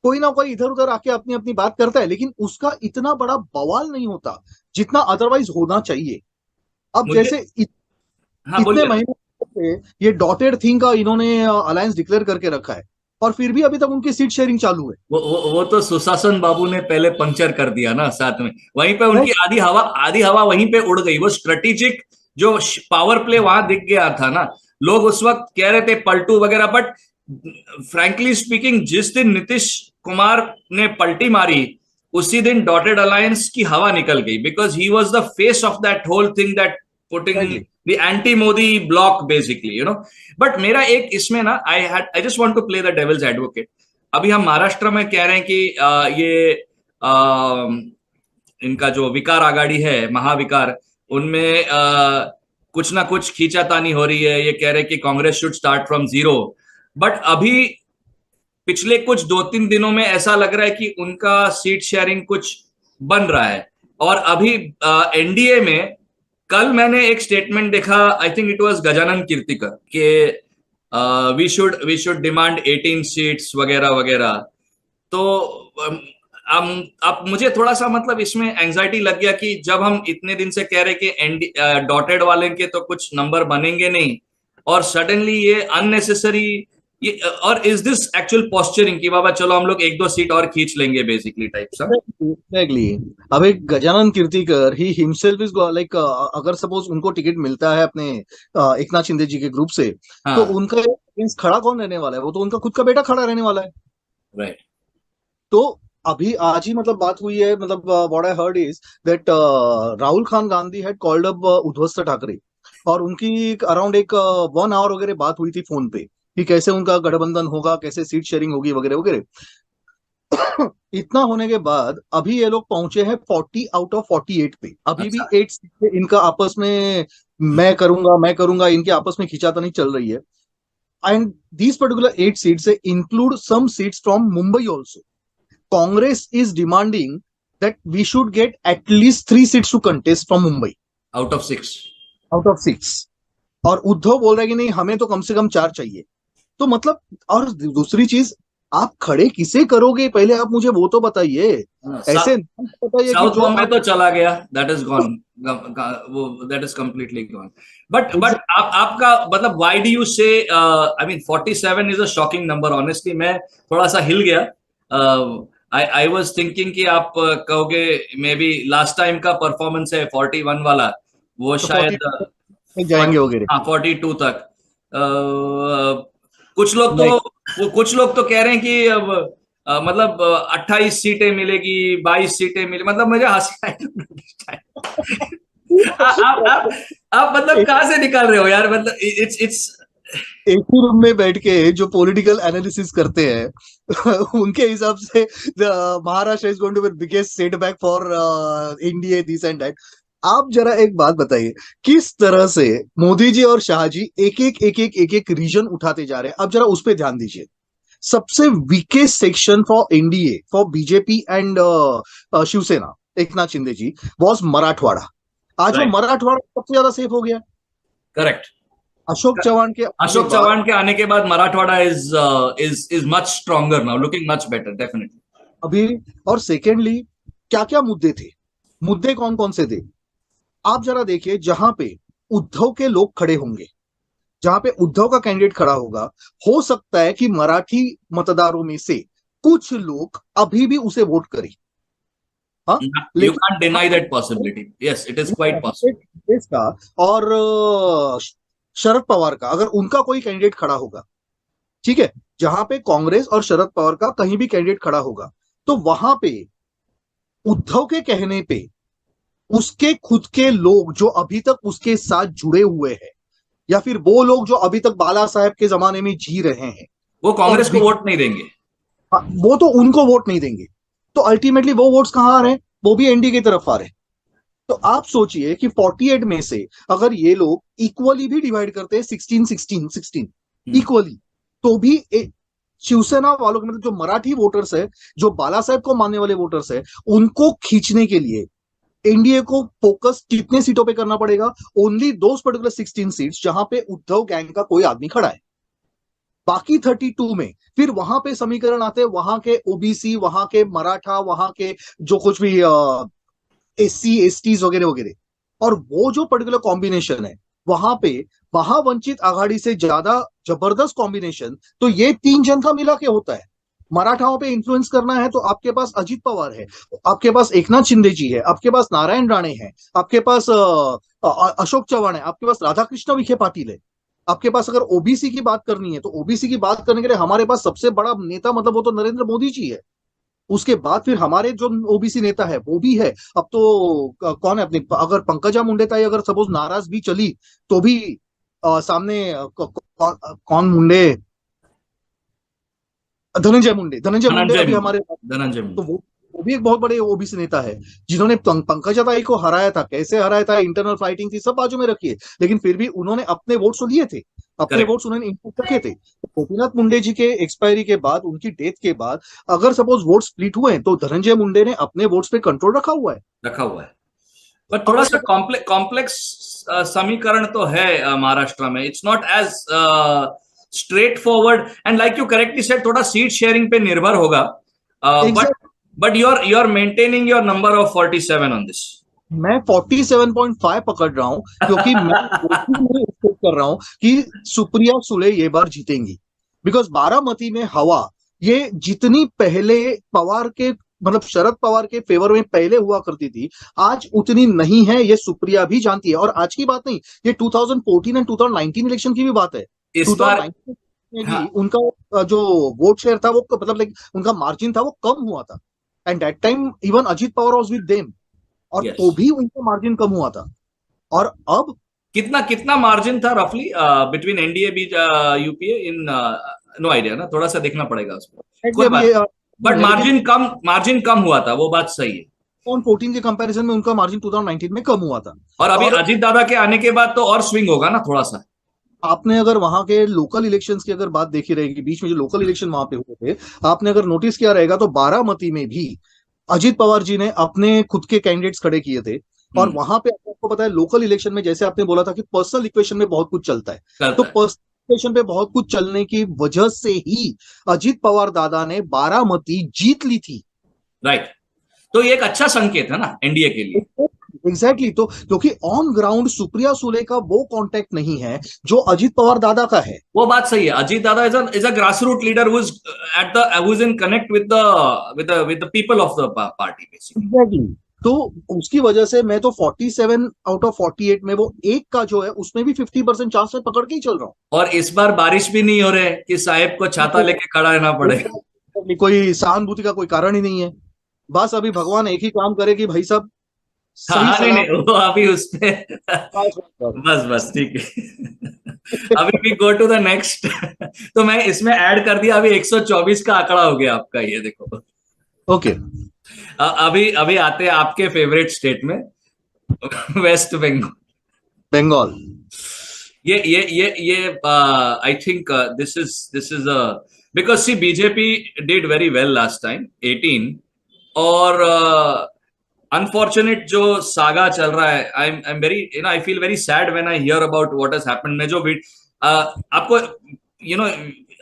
कोई ना कोई इधर उधर आके अपनी अपनी बात करता है, लेकिन उसका इतना बड़ा बवाल नहीं होता जितना अदरवाइज होना चाहिए। अब मुझे, जैसे हाँ इतने बोलिए। महीने से ये डॉटेड थिंग का इन्होंने अलायंस डिक्लेयर करके रखा है, और फिर भी अभी तक उनकी सीट शेयरिंग चालू है। वो तो सुशासन बाबू ने पहले पंचर कर दिया ना साथ में, वहीं पे उनकी आधी हवा वहीं पे उड़ गई। वो स्ट्रेटेजिक जो पावर प्ले वहां दिख गया था ना, लोग उस वक्त कह रहे थे पलटू वगैरह, बट फ्रैंकली स्पीकिंग, जिस दिन नीतीश कुमार ने पलटी मारी, उसी दिन डॉटेड अलायंस की हवा निकल गई, because he was the face of that whole thing, that putting the anti-Modi block basically, you know. But मेरा एक इसमें ना, I just want to play the devil's advocate. अभी हम महाराष्ट्र में कह रहे हैं कि इनका जो विकार आघाड़ी है, महाविकार, उनमें कुछ ना कुछ खींचातानी हो रही है। ये कह रहे हैं कि Congress should start from zero, but अभी पिछले कुछ 2-3 दिनों में ऐसा लग रहा है कि उनका सीट शेयरिंग कुछ बन रहा है। और अभी एनडीए में कल मैंने एक स्टेटमेंट देखा, I think it was Gajanan Kirtikar, के वी शुड डिमांड 18 सीट्स वगैरह वगैरह। तो अब मुझे थोड़ा सा मतलब इसमें एंजाइटी लग गया कि जब हम इतने दिन से कह रहे कि डॉटेड वाले के तो कुछ नंबर बनेंगे नहीं, और सडनली ये अननेसेसरी, ये, और इज दिस एक्चुअल पोस्चरिंग कि बाबा चलो हम लोग एक दो सीट और खींच लेंगे बेसिकली टाइप सा। एग्जैक्टली। अब एक Gajanan Kirtikar he himself is like, अगर सपोज उनको टिकट मिलता है अपने एकनाथ शिंदे जी के ग्रुप से, तो हाँ, उनका against खड़ा कौन रहने वाला है? वो तो उनका खुद का बेटा खड़ा रहने वाला है। राइट। तो अभी आज ही मतलब बात हुई है, मतलब what I heard is that Rahul Khan Gandhi had called up Uddhav Thackeray, और उनकी अराउंड एक 1 आवर वगैरह बात हुई थी फोन पे कि कैसे उनका गठबंधन होगा, कैसे सीट शेयरिंग होगी वगैरह वगैरह। इतना होने के बाद अभी ये लोग पहुंचे हैं 40 आउट ऑफ 48 पे। अभी भी अच्छा। 8 सीटें इनका आपस में, मैं करूंगा इनके आपस में खिंचातानी चल रही है। And these particular 8 seats include some seats from Mumbai also. Congress is demanding that we should get at least 3 seats to contest from Mumbai out of 6। out of 6। और उद्धव बोल रहा है कि नहीं, हमें तो कम से कम 4 चाहिए। तो मतलब, और दूसरी चीज, आप खड़े किसे करोगे पहले आप मुझे वो तो बताइए। ऐसे नहीं बताइए कि साउथ जो बॉम्बे आप तो चला गया, दैट इज गॉन, वो that is completely gone. But आपका मतलब व्हाई डू यू से, I mean 47 is a shocking number honestly. मैं थोड़ा सा हिल गया। आई वाज थिंकिंग कि आप कहोगे मे बी लास्ट टाइम का परफॉर्मेंस है 41 वाला, वो तो शायद 42 में जाएंगे वगैरह। 42 तक। कुछ लोग तो नहीं, वो कुछ लोग तो कह रहे हैं कि अब मतलब 28 सीटें मिलेगी, 22 सीटें मिले, मतलब मुझे हंसी आई। आप मतलब कहाँ से निकाल रहे हो यार, मतलब इट्स एक ही रूम में बैठ के जो पॉलिटिकल एनालिसिस करते हैं उनके हिसाब से Maharashtra is going to be biggest setback for India, this and that. आप जरा एक बात बताइए, किस तरह से मोदी जी और शाह जी एक एक रीजन उठाते जा रहे हैं। अब जरा उस पर ध्यान दीजिए। सबसे weakest section for NDA, for BJP and Shiv Sena, Eknath Shinde ji, was Marathwada. आज वो राइट, मराठवाड़ा सबसे ज्यादा सेफ हो गया करेक्ट। अशोक चौहान के आने के अशोक बाद। चव्हाण के आने के बाद Marathwada is much stronger now, looking much better definitely. अभी, और सेकेंडली, क्या क्या मुद्दे थे, मुद्दे कौन कौन से थे? आप जरा देखिए, जहां पे उद्धव के लोग खड़े होंगे, जहां पे उद्धव का कैंडिडेट खड़ा होगा, हो सकता है कि मराठी मतदारों में से कुछ लोग अभी भी उसे वोट करें। हाँ, यू लेकिन can't deny that possibility, yes it is quite possible. Congress का और शरद पवार का, अगर उनका कोई कैंडिडेट खड़ा होगा, ठीक है, जहां पे कांग्रेस और शरद पवार का कहीं भी कैंडिडेट खड़ा होगा, तो वहां पे उद्धव के कहने पे उसके खुद के लोग जो अभी तक उसके साथ जुड़े हुए हैं, या फिर वो लोग जो अभी तक बाला साहेब के जमाने में जी रहे हैं, वो और कांग्रेस को वोट नहीं देंगे। वो तो उनको वोट नहीं देंगे। तो अल्टीमेटली वो वोट्स कहां आ रहे हैं? वो भी एनडीए की तरफ आ रहे हैं। तो आप सोचिए कि 48 में से अगर ये लोग इक्वली भी डिवाइड करते हैं, 16 16 16 इक्वली, तो भी शिवसेना वालों के, मतलब जो मराठी वोटर्स है, जो बाला साहेब को मानने वाले वोटर्स है, उनको खींचने के लिए एनडीए को फोकस कितने सीटों पे करना पड़ेगा? ओनली दोस पर्टिकुलर 16 सीट्स जहां पे उद्धव गैंग का कोई आदमी खड़ा है। बाकी 32 में फिर वहां पे समीकरण आते हैं, वहां के ओबीसी, वहां के मराठा, वहां के जो कुछ भी एससी एसटीज वगैरह वगैरह। और वो जो पर्टिकुलर कॉम्बिनेशन है वहां पे, महावंचित आघाड़ी से ज्यादा जबरदस्त कॉम्बिनेशन तो ये 3 जन का मिला के होता है। मराठाओं पे इंफ्लुएंस करना है तो आपके पास अजित पवार है, आपके पास एकनाथ शिंदे जी है, आपके पास नारायण राणे है, आपके पास अशोक चव्हाण है, आपके पास राधाकृष्ण विखे पाटिल है। आपके पास अगर ओबीसी की बात करनी है तो ओबीसी की बात करने के लिए हमारे पास सबसे बड़ा नेता, मतलब वो तो नरेंद्र मोदी जी है। उसके बाद फिर हमारे जो ओबीसी नेता है वो भी है। अब तो कौन है अपनी, अगर पंकजा मुंडे ताई अगर सपोज नाराज भी चली तो भी सामने कौन मुंडे, धनंजय मुंडे धनंजय अभी मुंडे, हमारे। धनंजय तो मुंडे। वो भी एक बहुत बड़े ओबीसी नेता है, जिन्होंने पंकजा ताई को हराया था। कैसे हराया था, इंटरनल फाइटिंग थी, सब बाजू में रखिए, लेकिन फिर भी उन्होंने अपने वोट्स तो लिए थे, अपने करेक्ट। वोट्स उन्होंने इनपुट रखे थे। तो गोपीनाथ मुंडे जी के एक्सपायरी के बाद, उनकी डेथ के बाद, अगर सपोज वोट स्प्लिट हुए तो धनंजय मुंडे ने अपने वोट्स पे कंट्रोल रखा हुआ है। रखा हुआ है। पर थोड़ा अगर सा सपोज कॉम्प्लेक्स समीकरण तो है महाराष्ट्र में, it's not as straight forward and like you correctly said थोड़ा सीट शेयरिंग पे निर्भर होगा, but you are maintaining your number of 47 on this. मैं 47.5 पकड़ रहा हूं क्योंकि मैं एक्सपेक्ट कर रहा हूं कि सुप्रिया सुले ये बार जीतेंगी, बिकॉज बारामती में हवा ये जितनी पहले पवार के मतलब शरद पवार के फेवर में पहले हुआ करती थी, आज उतनी नहीं है, ये सुप्रिया भी जानती है. और आज की बात नहीं, ये 2014 एंड 2019 इलेक्शन की भी बात है. इस बार 2019 में भी उनका जो वोट शेयर था वो मतलब लाइक उनका मार्जिन था वो कम हुआ था, and that time even Ajit Pawar was with them, और Yes. तो भी उनका मार्जिन कम हुआ था. और अब कितना कितना मार्जिन था रफली between NDA v UPA in no idea ना, थोड़ा सा देखना पड़ेगा उसको, कोई बात, बट मार्जिन कम हुआ था, वो बात सही है. 2014 के कंपैरिजन में उनका मार्जिन 2019 में कम हुआ था. और अभी अजीत दादा के आने के बाद तो और स्विंग होगा ना थोड़ा सा. आपने अगर वहां के लोकल इलेक्शंस की अगर बात देखी रहेगी, बीच में जो लोकल इलेक्शन वहां पे हुए थे, आपने अगर नोटिस किया रहेगा तो बारामती में भी अजीत पवार जी ने अपने खुद के कैंडिडेट्स खड़े किए थे. और वहां पे आपको पता है लोकल इलेक्शन में जैसे आपने बोला था कि पर्सनल इक्वेशन में बहुत कुछ चलता है, तो पर्सनल इक्वेशन पे बहुत कुछ चलने की वजह से ही अजीत पवार दादा ने बारामती जीत ली थी. राइट, तो ये एक अच्छा संकेत है ना एनडीए के लिए. एग्जैक्टली तो क्योंकि ऑन ग्राउंड सुप्रिया सुले का वो कांटेक्ट नहीं है जो अजीत पवार दादा का है. वो बात सही है. Ajit Dada is a grass root leader who is in connect with the people of the party basically. Exactly, तो उसकी वजह से मैं तो 47 आउट ऑफ 48 में वो एक का जो है उसमें भी 50% चांस है पकड़ के ही चल रहा हूँ. और इस बार बारिश भी नहीं हो रहे कि साहेब को छाता लेके खड़ा रहना पड़े. कोई सहानुभूति का कोई कारण ही नहीं है. बस अभी भगवान एक ही काम करे कि भाई साहब हाँ, नहीं, वो अभी उस पे बस ठीक है. अभी भी गो टू द नेक्स्ट. तो मैं इसमें ऐड कर दिया, अभी 124 का आंकड़ा हो गया आपका, ये देखो. ओके, अभी आते हैं आपके फेवरेट स्टेट में, वेस्ट बंगाल. बंगाल ये I think this is because see BJP did very well last time 18, और अनफॉर्चुनेट जो सागा चल रहा है, I am very I feel very sad when I hear about what has happened. मैं जो आपको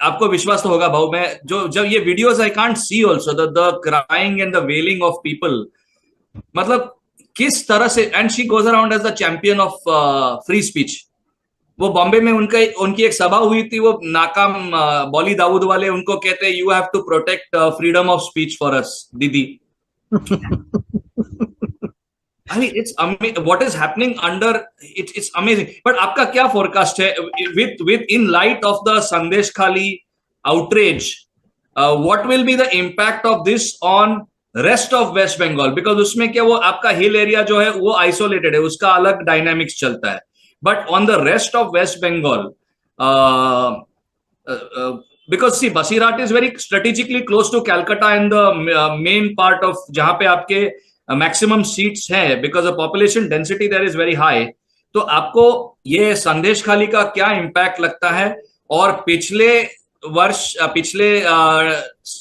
आपको विश्वास तो होगा भाऊ, मैं जब ये videos I can't see also the crying and the wailing of people, मतलब किस तरह से, and she goes around as the champion of free speech. वो बॉम्बे में उनकी एक सभा हुई थी, वो नाकाम बॉली दाऊद वाले उनको कहते हैं you have to protect freedom of speech for us Didi. I mean, it's amazing what is happening under it. It's amazing. But आपका क्या forecast है with in light of the Sandesh Khali outrage? What will be the impact of this on rest of West Bengal? Because उसमें क्या वो आपका hill area जो है वो isolated है, उसका अलग dynamics चलता है. But on the rest of West Bengal, because see, Basirat is very strategically close to Calcutta and the main part of जहाँ पे आपके मैक्सिमम सीट्स है, because population density there is very high. तो आपको ये संदेश खाली का क्या इम्पैक्ट लगता है, और पिछले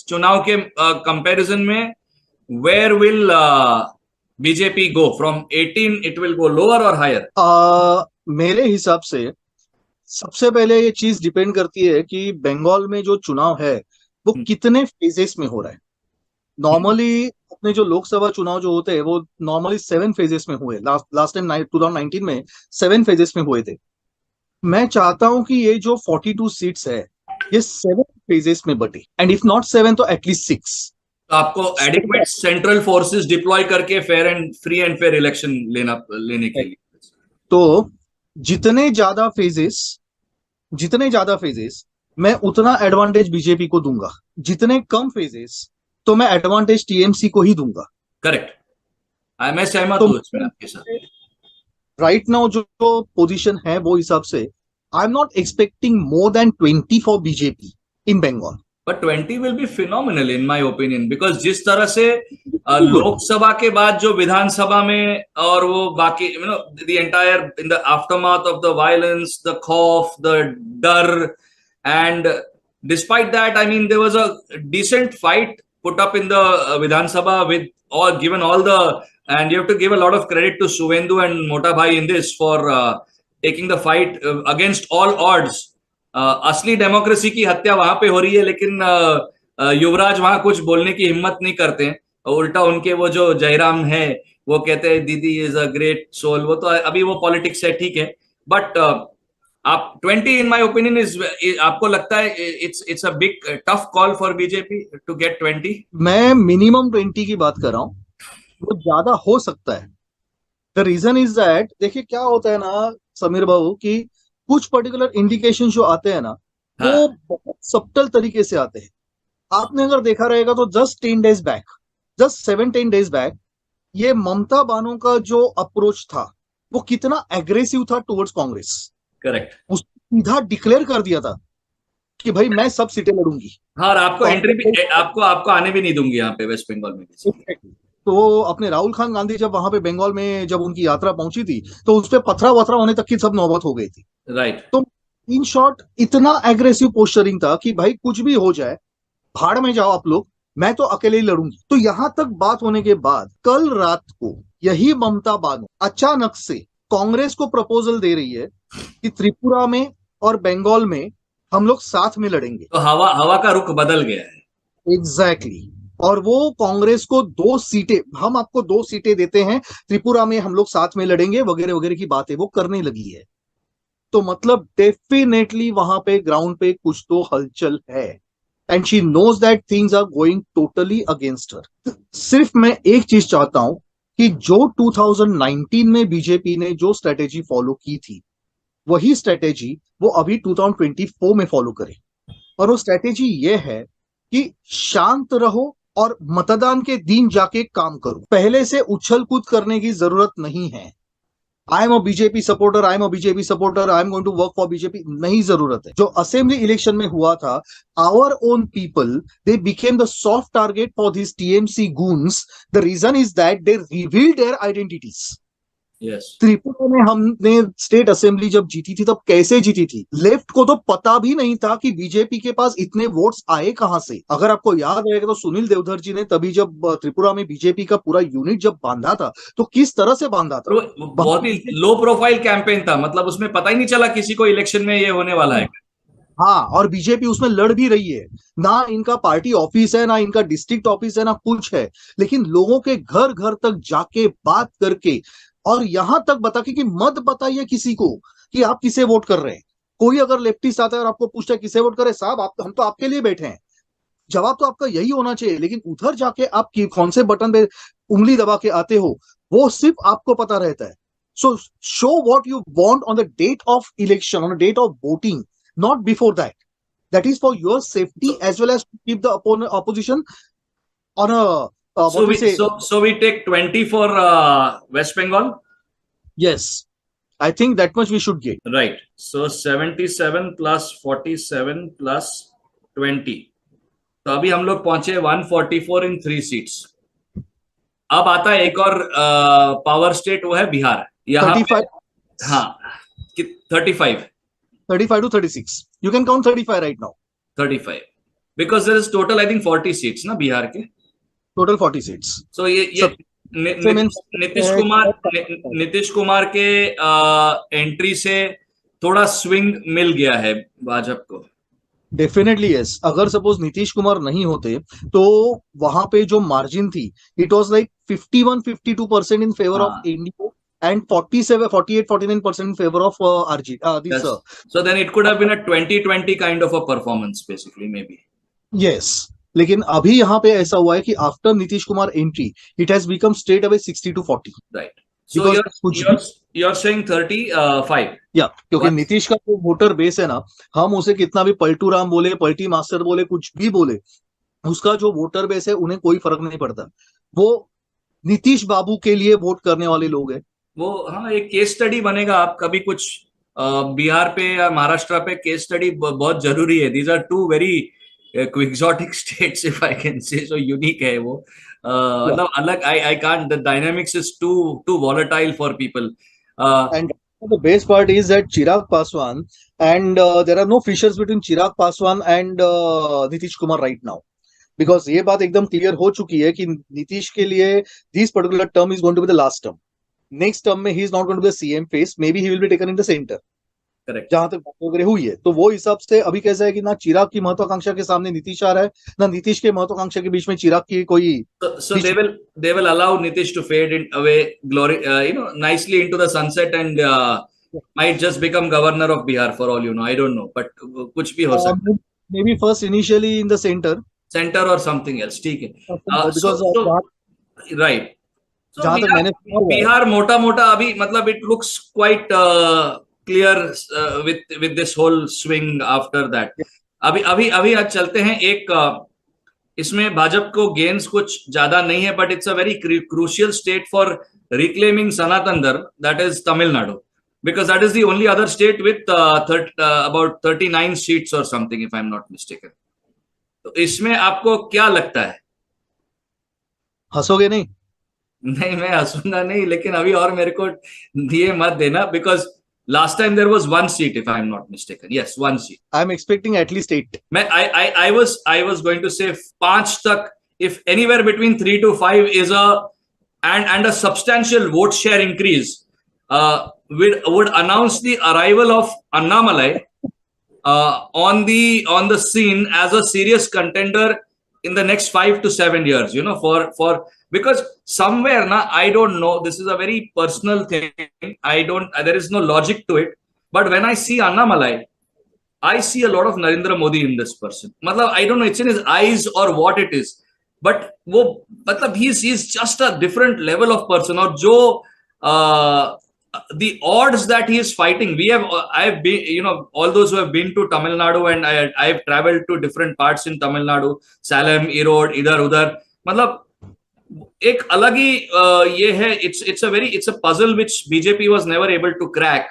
चुनाव के कंपैरिजन में where will BJP go from 18? It will go lower or higher? मेरे हिसाब से सबसे पहले ये चीज डिपेंड करती है कि बंगाल में जो चुनाव है वो कितने फेजेस में हो रहा है. नॉर्मली अपने जो लोकसभा चुनाव जो होते हैं वो नॉर्मली 7 फेजेस में हुए. लास्ट टाइम 2019 में 7 फेजेस में हुए थे. मैं चाहता हूं कि ये जो 42 सीट्स है ये 7 फेजेस में बटे, एंड इफ नॉट 7 तो एटलीस्ट 6. तो आपको एडिक्वेट सेंट्रल फोर्सेस डिप्लॉय करके फ्री एंड फेयर इलेक्शन लेने के लिए, तो जितने ज्यादा फेजेस मैं उतना एडवांटेज बीजेपी को दूंगा. जितने कम फेजेस तो मैं एडवांटेज टीएमसी को ही दूंगा. करेक्ट, मैं सहमत हूं इसमें आपके साथ. राइट नाउ जो पोजीशन है वो हिसाब से I am not expecting more than 20 for BJP in Bengal. But 20 will be phenomenal in my opinion, because जिस तरह से लोकसभा के बाद जो विधानसभा में और वो बाकी the entire in the aftermath of the violence, the खौफ, द डर, and despite that I mean there was a decent fight put up in the Vidhan Sabha with given all the, and you have to give a lot of credit to Suvendu and Mota Bhai in this for taking the fight against all odds. असली democracy की हत्या वहां पे हो रही है, लेकिन युवराज वहां कुछ बोलने की हिम्मत नहीं करते हैं। उल्टा उनके वो जो जयराम है वो कहते हैं दीदी इज अ ग्रेट सोल। वो तो अभी वो पॉलिटिक्स है, ठीक है, बट आप 20 इन माय ओपिनियन इज, आपको लगता है it's a big tough call for BJP to get 20? मैं मिनिमम 20 की बात कर रहा हूँ, वो ज्यादा हो सकता है। द रीजन इज दैट, देखिए क्या होता है ना समीर बाबू, कि कुछ पर्टिकुलर इंडिकेशन जो आते हैं ना, वो हाँ, बहुत सब्टल तरीके से आते हैं। आपने अगर देखा रहेगा तो just 10 days back, just 7-10 days back, ये ममता बानो का जो अप्रोच था वो कितना एग्रेसिव था टुवर्ड्स कांग्रेस। करेक्ट। उसने सीधा डिक्लेयर कर दिया था कि भाई मैं सब सीटें लड़ूंगी। हाँ, और आपको एंट्री भी, कांग्रेस, आपको आपको आने भी नहीं दूंगी यहाँ पे वेस्ट बंगाल में बेसिकली। तो अपने राहुल खान गांधी जब वहां पे बंगाल में जब उनकी यात्रा पहुंची थी, तो उस पर पथरा वथरा होने तक की सब नौबत हो गई थी। राइट। तो इन शॉर्ट इतना एग्रेसिव पोस्चरिंग था कि भाई कुछ भी हो जाए, भाड़ में जाओ आप लोग, मैं तो अकेले ही लड़ूंगी। तो यहां तक बात होने के बाद कल रात को यही ममता बानो अचानक से कांग्रेस को प्रपोजल दे रही है कि त्रिपुरा में और बंगाल में हम लोग साथ में लड़ेंगे। तो हवा हवा का रुख बदल गया है। Exactly exactly। और वो कांग्रेस को 2 सीटें, हम आपको 2 सीटें देते हैं, त्रिपुरा में हम लोग साथ में लड़ेंगे वगैरह वगैरह की बातें वो करने लगी है। तो मतलब डेफिनेटली वहां पे ग्राउंड पे कुछ तो हलचल है, and she knows that things are going totally against her. सिर्फ मैं एक चीज चाहता हूं कि जो 2019 में बीजेपी ने जो स्ट्रेटेजी फॉलो की थी, वही स्ट्रेटेजी वो अभी 2024 में फॉलो करे। और वो स्ट्रेटेजी ये है कि शांत रहो और मतदान के दिन जाके काम करो। पहले से उछल कूद करने की जरूरत नहीं है। I am a BJP supporter, I am a BJP supporter, I am going to work for BJP, नहीं जरूरत है। जो असेंबली इलेक्शन में हुआ था, our own people they became the soft target for this TMC goons. The reason is that they reveal their identities. Yes. Tripura में हमने state assembly जब जीती थी, तब कैसे जीती थी? लेफ्ट को तो पता भी नहीं था कि बीजेपी के पास इतने वोट्स आए कहां से। अगर आपको याद रहेगा तो सुनील देवधर जी ने तभी जब त्रिपुरा में बीजेपी का पूरा यूनिट जब बांधा था, तो किस तरह से बांधा और था। वो बहुत ही लो प्रोफाइल कैंपेन था, मतलब उसमें पता ही नहीं चला किसी को इलेक्शन में ये होने वाला है। हाँ, और बीजेपी उसमें लड़ भी रही है। ना इनका पार्टी ऑफिस है, ना इनका डिस्ट्रिक्ट ऑफिस है, ना कुछ है, लेकिन लोगों के घर घर तक जाके बात करके, और यहां तक बता के कि मत बताइए किसी को कि आप किसे वोट कर रहे हैं। कोई अगर लेफ्टिस्ट आता है और आपको पूछता है किसे वोट करे, साहब आप, हम तो आपके लिए बैठे हैं। जवाब तो आपका यही होना चाहिए, लेकिन उधर जाके आप कौन से बटन पे उंगली दबा के आते हो, वो सिर्फ आपको पता रहता है। So show what you want on the date of election, on the date of voting, not before that. That is for your safety So, as well as to keep the opposition on a so what we we say. so we take 20 for West Bengal, Yes, I think that much we should get. right? So 77 plus 47 plus 20, तो अभी हम लोग पहुंचे 144 इन 3 seats. अब आता है एक और पावर स्टेट, वो है बिहार। यहाँ पे 35, हाँ, 35, 35 to 36. You can count 35 right now. 35, because there is total I think 40 seats ना बिहार के। Total 40 seats. सो ये सब से मेन नीतीश कुमार, नीतीश कुमार के एंट्री से थोड़ा स्विंग मिल गया है भाजपा को। Definitely yes. अगर सपोज नीतीश कुमार नहीं होते तो वहां पे जो मार्जिन थी, it was like 51-52% in favour of हाँ, India and 47 48-49% in favor of RG this yes, so then it could have been a 2020 kind of a performance basically, maybe. Yes. लेकिन अभी यहाँ पे ऐसा हुआ है कि after Nitish Kumar entry, it has become straight away 60-40। Right. So because कुछ भी, you're saying 35. या क्योंकि What? नीतीश का जो वोटर बेस है ना, हम उसे कितना भी पलटू राम बोले, पलटी मास्टर बोले, कुछ भी बोले, उसका जो वोटर बेस है उन्हें कोई फर्क नहीं पड़ता। वो नीतीश बाबू के लिए वोट करने वाले लोग हैं। वो हाँ, एक केस स्टडी बनेगा। आप कभी कुछ बिहार पे या महाराष्ट्र पे केस स्टडी बहुत जरूरी है। These are too very quixotic states, if I can say, so unique है वो। मतलब अलग, I can't, the dynamics is too too volatile for people. And the best part is that Chirag Paswan, and there are no fissures between Chirag Paswan and Nitish Kumar right now. Because ये बात एकदम clear हो चुकी है कि नीतीश के लिए this particular term is going to be the last term. Next term में he is not going to be the CM face, maybe he will be taken in the centre. Correct. जहां तक बात वगैरह हुई है, तो वो हिसाब से अभी कैसा है कि ना चिराग की महत्वाकांक्षा के सामने नीतीश आ रहा है, ना नीतीश के महत्वाकांक्षा के बीच में चिराग की कोई So beach. they will allow Nitish to fade in away glory, nicely into the sunset and might just become governor of Bihar for all you know. I don't know, but कुछ भी हो सकता है. May be first initially in the centre, Center or something else. ठीक है. Because Right. So जहां तक Bihar मैंने सुना हुआ है। Bihar मोटा मोटा अभी मतलब it looks quite clear with this whole swing after that. अभी अभी अभी आज चलते हैं एक इसमें भाजपा को गेन्स कुछ ज्यादा नहीं है, but it's a very crucial state for reclaiming Sanatan Dharma, that is Tamil Nadu, because that is the only other state with about 39 seats और something, if I am not mistaken. तो इसमें आपको क्या लगता है? हंसोगे नहीं? नहीं, मैं हंसूंगा नहीं, लेकिन अभी और मेरे को दिए मत देना, because last time there was one seat, if I am not mistaken. Yes, one seat. I am expecting at least 8. मैं I was going to say 5 तक, if anywhere between 3 to 5 is and a substantial vote share increase would announce the arrival of Annamalai on the scene as a serious contender in the next 5 to 7 years, for because somewhere na, I don't know, this is a very personal thing, there is no logic to it, but when I see Annamalai, I see a lot of Narendra Modi in this person. Matlab, I don't know, it's in his eyes or what it is, but वो मतलब he's just a different level of person. और जो the odds that he is fighting, I've been, all those who have been to Tamil Nadu, and I've traveled to different parts in Tamil Nadu, Salem, Erode, इधर उधर, मतलब एक अलग ही ये है. It's a puzzle which BJP was never able to crack.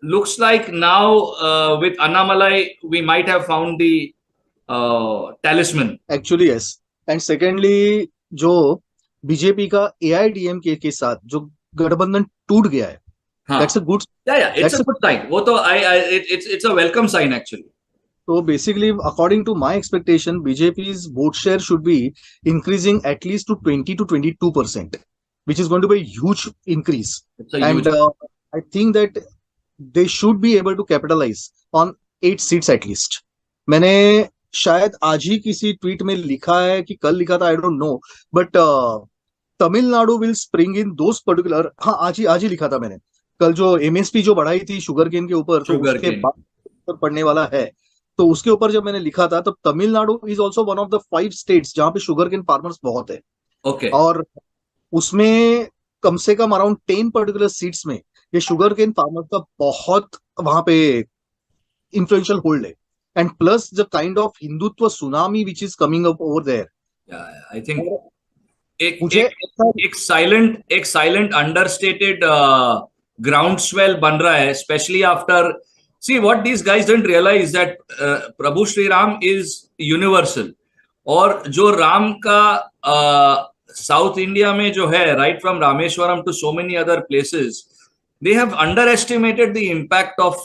Looks like now with Annamalai we might have found the talisman. Actually yes. And secondly जो BJP का AIDMK के साथ जो गठबंधन टूट गया है, that's a good. It's a good sign. वो तो it's a welcome sign actually. So basically, according to my expectation, BJP's vote share should be increasing at least to 20 to 22%, which is going to be a huge increase. And I think that they should be able to capitalize on 8 seats at least. मैंने शायद आज ही किसी tweet में लिखा है कि कल लिखा था, आई don't no, but Tamil Nadu will spring in those particular. हाँ, आज ही लिखा था मैंने. कल जो MSP जो बढ़ाई थी शुगर केन के ऊपर, तो उसके बाद पड़ने वाला है, तो उसके ऊपर जब मैंने लिखा था, तो Tamil Nadu is also one of the 5 states जहां पे शुगर केन फार्मर्स बहुत है. ओके. और उसमें कम से कम अराउंड 10 पर्टिकुलर सीट्स में ये शुगर केन फार्मर का बहुत वहां पे इन्फ्लुएंशियल होल्ड है. And plus the kind of Hindutva tsunami which is coming up over there. I think एक साइलेंट अंडरस्टेटेड ग्राउंडस्वेल बन रहा है, specially after. See, what these guys didn't realize that Prabhu Shri Ram is universal. और जो राम का south India में जो है, right from Rameshwaram to so many other places, they have underestimated the impact of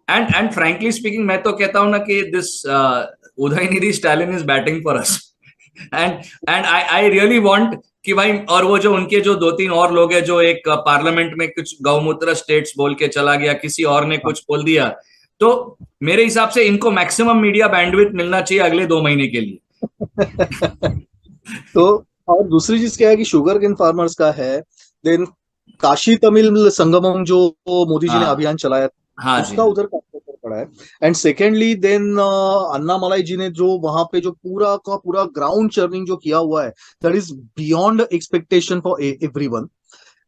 and frankly speaking, मैं तो कहता हूँ ना कि this Udayniधि Stalin is batting for us. and I really want कि भाई, और वो जो उनके जो 2-3 और लोग हैं, जो एक पार्लियामेंट में कुछ गौमूत्र स्टेट्स बोल के चला गया, किसी और ने कुछ बोल दिया, तो मेरे हिसाब से इनको मैक्सिमम मीडिया बैंडविड्थ मिलना चाहिए अगले 2 महीने के लिए. तो और दूसरी चीज क्या है कि शुगर केन फार्मर्स का है, देन काशी तमिल संगमम जो मोदी जी ने अभियान चलाया, उसका उधर पड़ा है. एंड सेकेंडली देन अन्नामलाई जी ने जो वहां पे जो पूरा का पूरा ग्राउंड चर्निंग जो किया हुआ है, that is beyond expectation for everyone.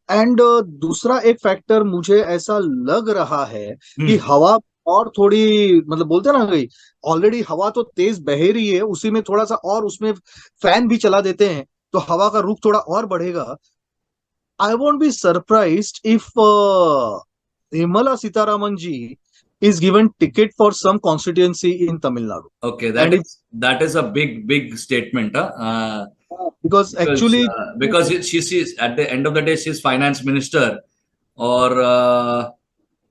And दूसरा एक फैक्टर मुझे ऐसा लग रहा है कि हवा और थोड़ी, मतलब बोलते हैं ना भाई, ऑलरेडी हवा तो तेज बह रही है, उसी में थोड़ा सा और उसमें फैन भी चला देते हैं तो हवा का रुख थोड़ा और बढ़ेगा. I won't be surprised if Nirmala Sitharaman ji is given ticket for some constituency in Tamil Nadu. Okay, that is a big statement, because actually because she's at the end of the day she's finance minister, और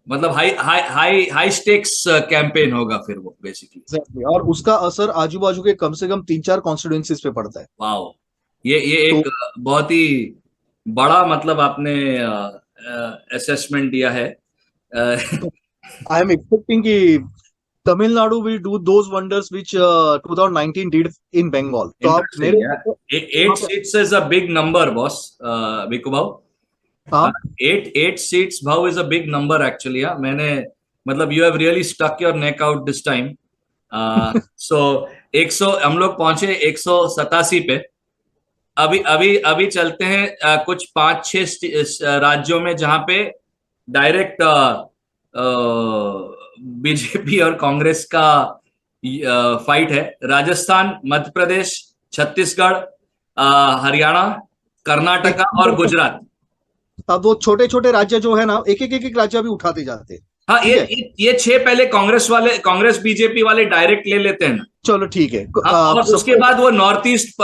मतलब high stakes campaign होगा फिर वो basically. exactly. और उसका असर आजू बाजू के कम से कम 3-4 कॉन्स्टिट्यूएंसीज पे पड़ता है. वाओ, ये एक बहुत ही बड़ा, मतलब आपने असेसमेंट दिया है. I am expecting कि Tamil Nadu will do those wonders which 2019 did in Bengal. तो आप Interesting, मेरे yeah. 8 seats is a big number, boss. Bhikkhu Bhau. हाँ 8 seats, Bhau, is a big number actually. Yeah, मैंने मतलब you have really stuck your neck out this time. So 100 हम लोग पहुंचे 187 पे. अभी अभी अभी चलते हैं कुछ 5-6 राज्यों में जहां पे डायरेक्ट बीजेपी और कांग्रेस का फाइट है. राजस्थान, मध्य प्रदेश, छत्तीसगढ़, हरियाणा, कर्नाटका और गुजरात. अब वो छोटे छोटे राज्य जो है ना, एक राज्य भी उठाते जाते हैं. हाँ, ठीक है, ये 6 पहले कांग्रेस बीजेपी वाले डायरेक्ट ले लेते हैं ना. चलो ठीक है. हाँ, और उसके बाद वो north east,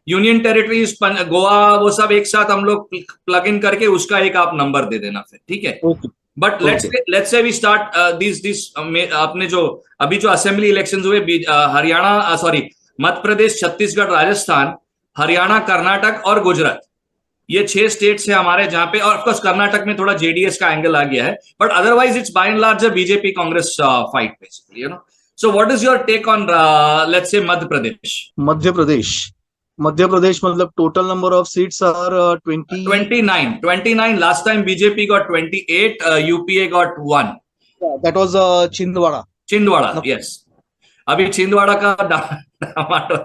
union territories, Goa, वो सब एक साथ हम लोग प्लग इन करके उसका एक आप नंबर दे देना फिर. ठीक है. Okay. But let's say we start this अपने जो अभी जो असेंबली इलेक्शंस हुए, हरियाणा, सॉरी, मध्य प्रदेश, छत्तीसगढ़, राजस्थान, हरियाणा, कर्नाटक और गुजरात. ये 6 स्टेट्स है हमारे जहां पे, और ऑफकोर्स कर्नाटक में थोड़ा जेडीएस का एंगल आ गया है, but otherwise it's by and large BJP Congress fight basically, you know. So what is your take on let's say Madhya Pradesh? Madhya Pradesh मतलब total number of seats are 29. Last time BJP got 28, UPA got 1. That was Chhindwara, yes. अभी छिंदवाड़ा का टमाटर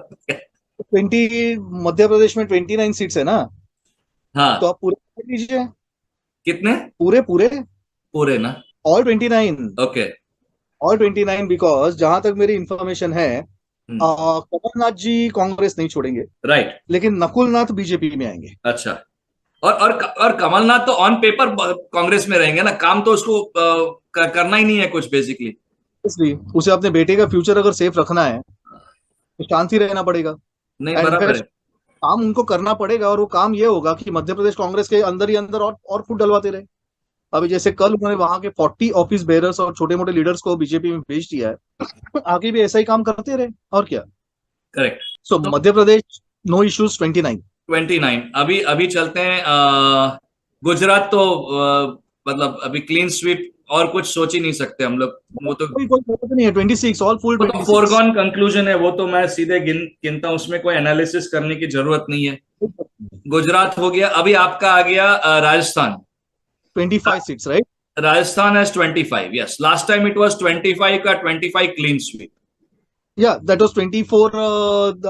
20 मध्य प्रदेश में 29 seats है ना. हाँ, तो आप पूरे पकड़ लीजिए. कितने? पूरे ना? ऑल 29. ओके. ऑल 29 बिकॉज जहां तक मेरी इंफॉर्मेशन है, कमलनाथ जी कांग्रेस नहीं छोड़ेंगे, राइट, लेकिन नकुलनाथ बीजेपी में आएंगे. अच्छा. और कमलनाथ तो ऑन पेपर कांग्रेस में रहेंगे ना, काम तो उसको करना ही नहीं है कुछ बेसिकली. इसलिए उसे अपने बेटे का फ्यूचर अगर सेफ रखना है तो शांति रहना पड़ेगा. नहीं, And बराबर फिर है. काम उनको करना पड़ेगा, और वो काम ये होगा कि मध्य प्रदेश कांग्रेस के अंदर ही अंदर और फूट डलवाते रहे. अभी जैसे कल उन्होंने वहां के 40 ऑफिस बेयरर्स और छोटे मोटे लीडर्स को बीजेपी में भेज दिया है, आगे भी ऐसा ही काम करते रहे, और क्या. करेक्ट. सो मध्य प्रदेश नो इश्यूज 29. अभी चलते हैं गुजरात. तो मतलब अभी क्लीन स्वीप और कुछ सोच ही नहीं सकते हम लोग. वो तो कोई जरूरत नहीं है. 26 ऑल फुल 26. फोरगॉन कंक्लूजन है वो, तो मैं सीधे गिनता हूं, उसमें कोई एनालिसिस करने की जरूरत नहीं है. गुजरात हो गया. अभी आपका आ गया Rajasthan. 25 seats, right. Rajasthan has 25. Yes, last time it was 25 का 25 क्लीन स्वीप. या दैट वाज 24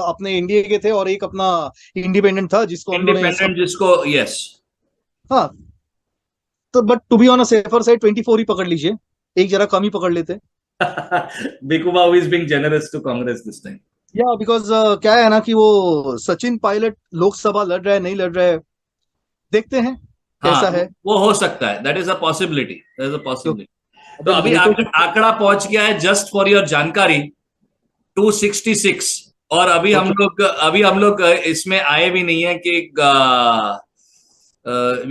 अपने इंडिया के थे, और एक अपना इंडिपेंडेंट था जिसको यस. हाँ, तो but to be on a safer side 24 ही पकड़ लीजिए, एक जरा कम ही पकड़ लेते. Bhikkhu Bhau is being generous to Congress this time. या बिकॉज क्या है ना कि वो सचिन पायलट लोकसभा लड़ रहा है, नहीं लड़ रहा है, देखते हैं कैसा है. वो हो सकता है. That is a possibility. तो अभी आंकड़ा पहुंच गया है, जस्ट फॉर योर जानकारी, 266. और अभी हम लोग इसमें आए भी नहीं है कि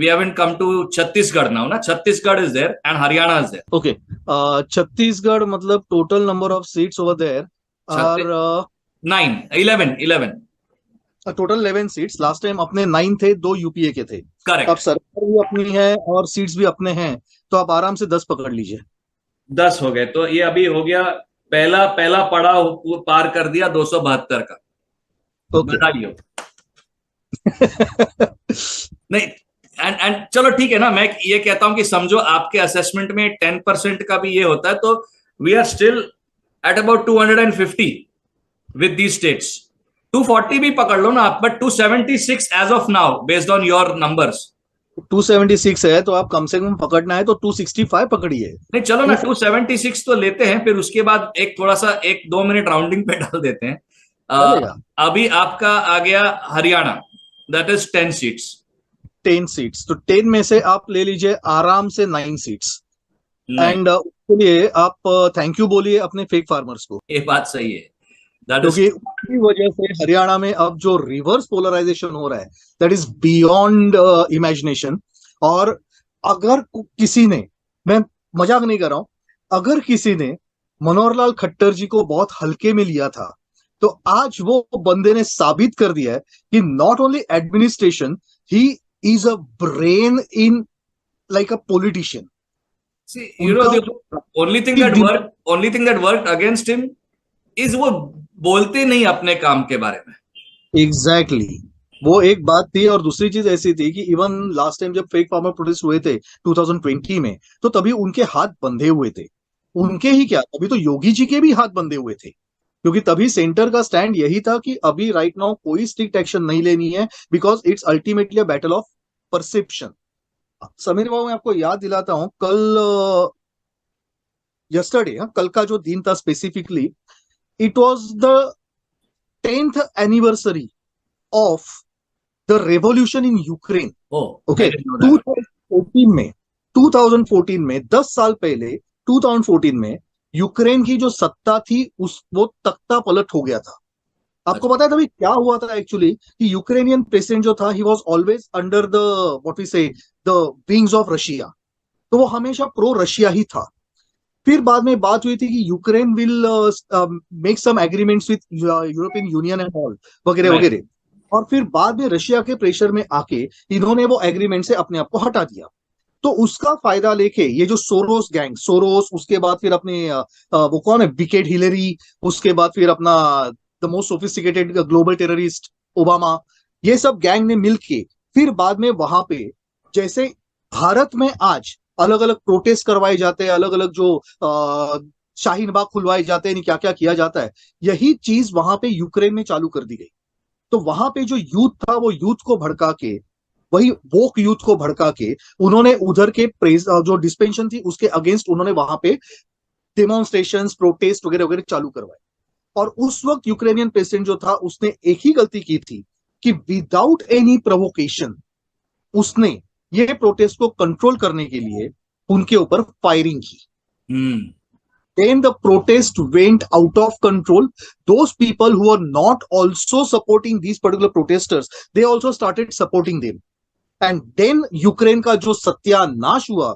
we haven't come to Chhattisgarh now, ना. Chhattisgarh is there and Haryana is there. Okay. Chhattisgarh मतलब total number of seats over there are 11. Total 11 seats. Last time अपने 9 थे, 2 यूपीए के थे. करेक्ट. अब सरकार भी अपनी है और सीट्स भी अपने हैं, तो आप आराम से 10 पकड़ लीजिए. 10 हो गए. तो ये अभी हो गया पहला पड़ाव पार कर दिया 272 का. बधाई. नहीं, एंड चलो ठीक है ना. मैं ये कहता हूं कि समझो आपके असेसमेंट में 10% का भी ये होता है, तो we are still at about 250 with these states. 240 भी पकड़ लो ना आप, but 276 as of now based on your numbers. 276 है तो आप कम से कम पकड़ना है तो 265 पकड़िए. नहीं, चलो ना 276 तो लेते हैं, फिर उसके बाद एक थोड़ा सा 1-2 मिनट राउंडिंग पे डाल देते हैं. अभी आपका आ गया Haryana. That is 10 seats. 10 seats. तो 10 में से आप ले लीजिए आराम से 9 सीट्स. एंड उसके लिए आप थैंक यू बोलिए अपने फेक फार्मर्स को. ये बात सही है. क्योंकि उसकी वजह से हरियाणा में अब जो रिवर्स पोलराइजेशन हो रहा है, दैट इज बियॉन्ड इमेजिनेशन. और अगर किसी ने, मैं मजाक नहीं कर रहा हूं, अगर किसी ने मनोहर लाल खट्टर जी को बहुत हल्के में लिया था, तो आज वो बंदे ने साबित कर दिया है कि not only administration, he is a brain in like a politician. See, you know, उनका the only thing that worked against him is वो बोलते नहीं अपने काम के बारे में. एग्जैक्टली वो एक बात थी। और दूसरी चीज ऐसी थी कि इवन लास्ट टाइम जब फेक फार्मर प्रोटेस्ट हुए थे 2020 में, तो तभी उनके हाथ बंधे हुए थे। उनके ही क्या, अभी तो योगी जी के भी हाथ बंधे हुए थे, क्योंकि तभी सेंटर का स्टैंड यही था कि अभी राइट नाउ कोई स्ट्रिक्ट एक्शन नहीं लेनी है, because it's ultimately a battle of perception. Sameer babu, मैं आपको याद दिलाता हूं, कल यस्टरडे, कल का जो दिन था specifically, it was the 10th anniversary of the revolution in Ukraine. Oh, okay, I didn't know that. 2014 में 10 साल पहले 2014 में यूक्रेन की जो सत्ता थी वो तख्ता पलट हो गया था। आपको पता है तभी क्या हुआ था एक्चुअली, कि यूक्रेनियन प्रेसिडेंट जो था, he was always under the what we say the wings of Russia, तो वो हमेशा प्रो रशिया ही था। फिर बाद में बात हुई थी कि Ukraine will make some agreements with European Union and all वगैरह Right. वगैरह, और फिर बाद में रशिया के प्रेशर में आके इन्होंने वो एग्रीमेंट से अपने आप को हटा दिया। तो उसका फायदा लेके ये जो सोरोस गैंग, सोरोस, उसके बाद फिर अपने वो कौन है, बिकेट हिलेरी, उसके बाद फिर अपना the most sophisticated global terrorist Obama, ये सब गैंग ने मिलके फिर बाद में वहां पे, जैसे भारत में आज अलग अलग प्रोटेस्ट करवाए जाते हैं, अलग अलग जो शाहीन बाग खुलवाए जाते हैं, क्या क्या किया जाता है, यही चीज वहां पे यूक्रेन में चालू कर दी गई। तो वहां पे जो यूथ था, वो यूथ को भड़का के, वही वोक यूथ को भड़का के, उन्होंने उधर के जो डिस्पेंशन थी उसके अगेंस्ट उन्होंने वहां पे डेमोन्स्ट्रेशंस, प्रोटेस्ट वगैरह वगैरह चालू करवाए। और उस वक्त यूक्रेनियन प्रेसिडेंट जो था, उसने एक ही गलती की थी कि विदाउट एनी प्रोवोकेशन उसने ये प्रोटेस्ट को कंट्रोल करने के लिए उनके ऊपर फायरिंग की। Then the protest went out of control. Those people who are not also supporting these particular protesters, they also started supporting them. And then Ukraine का जो सत्यानाश हुआ,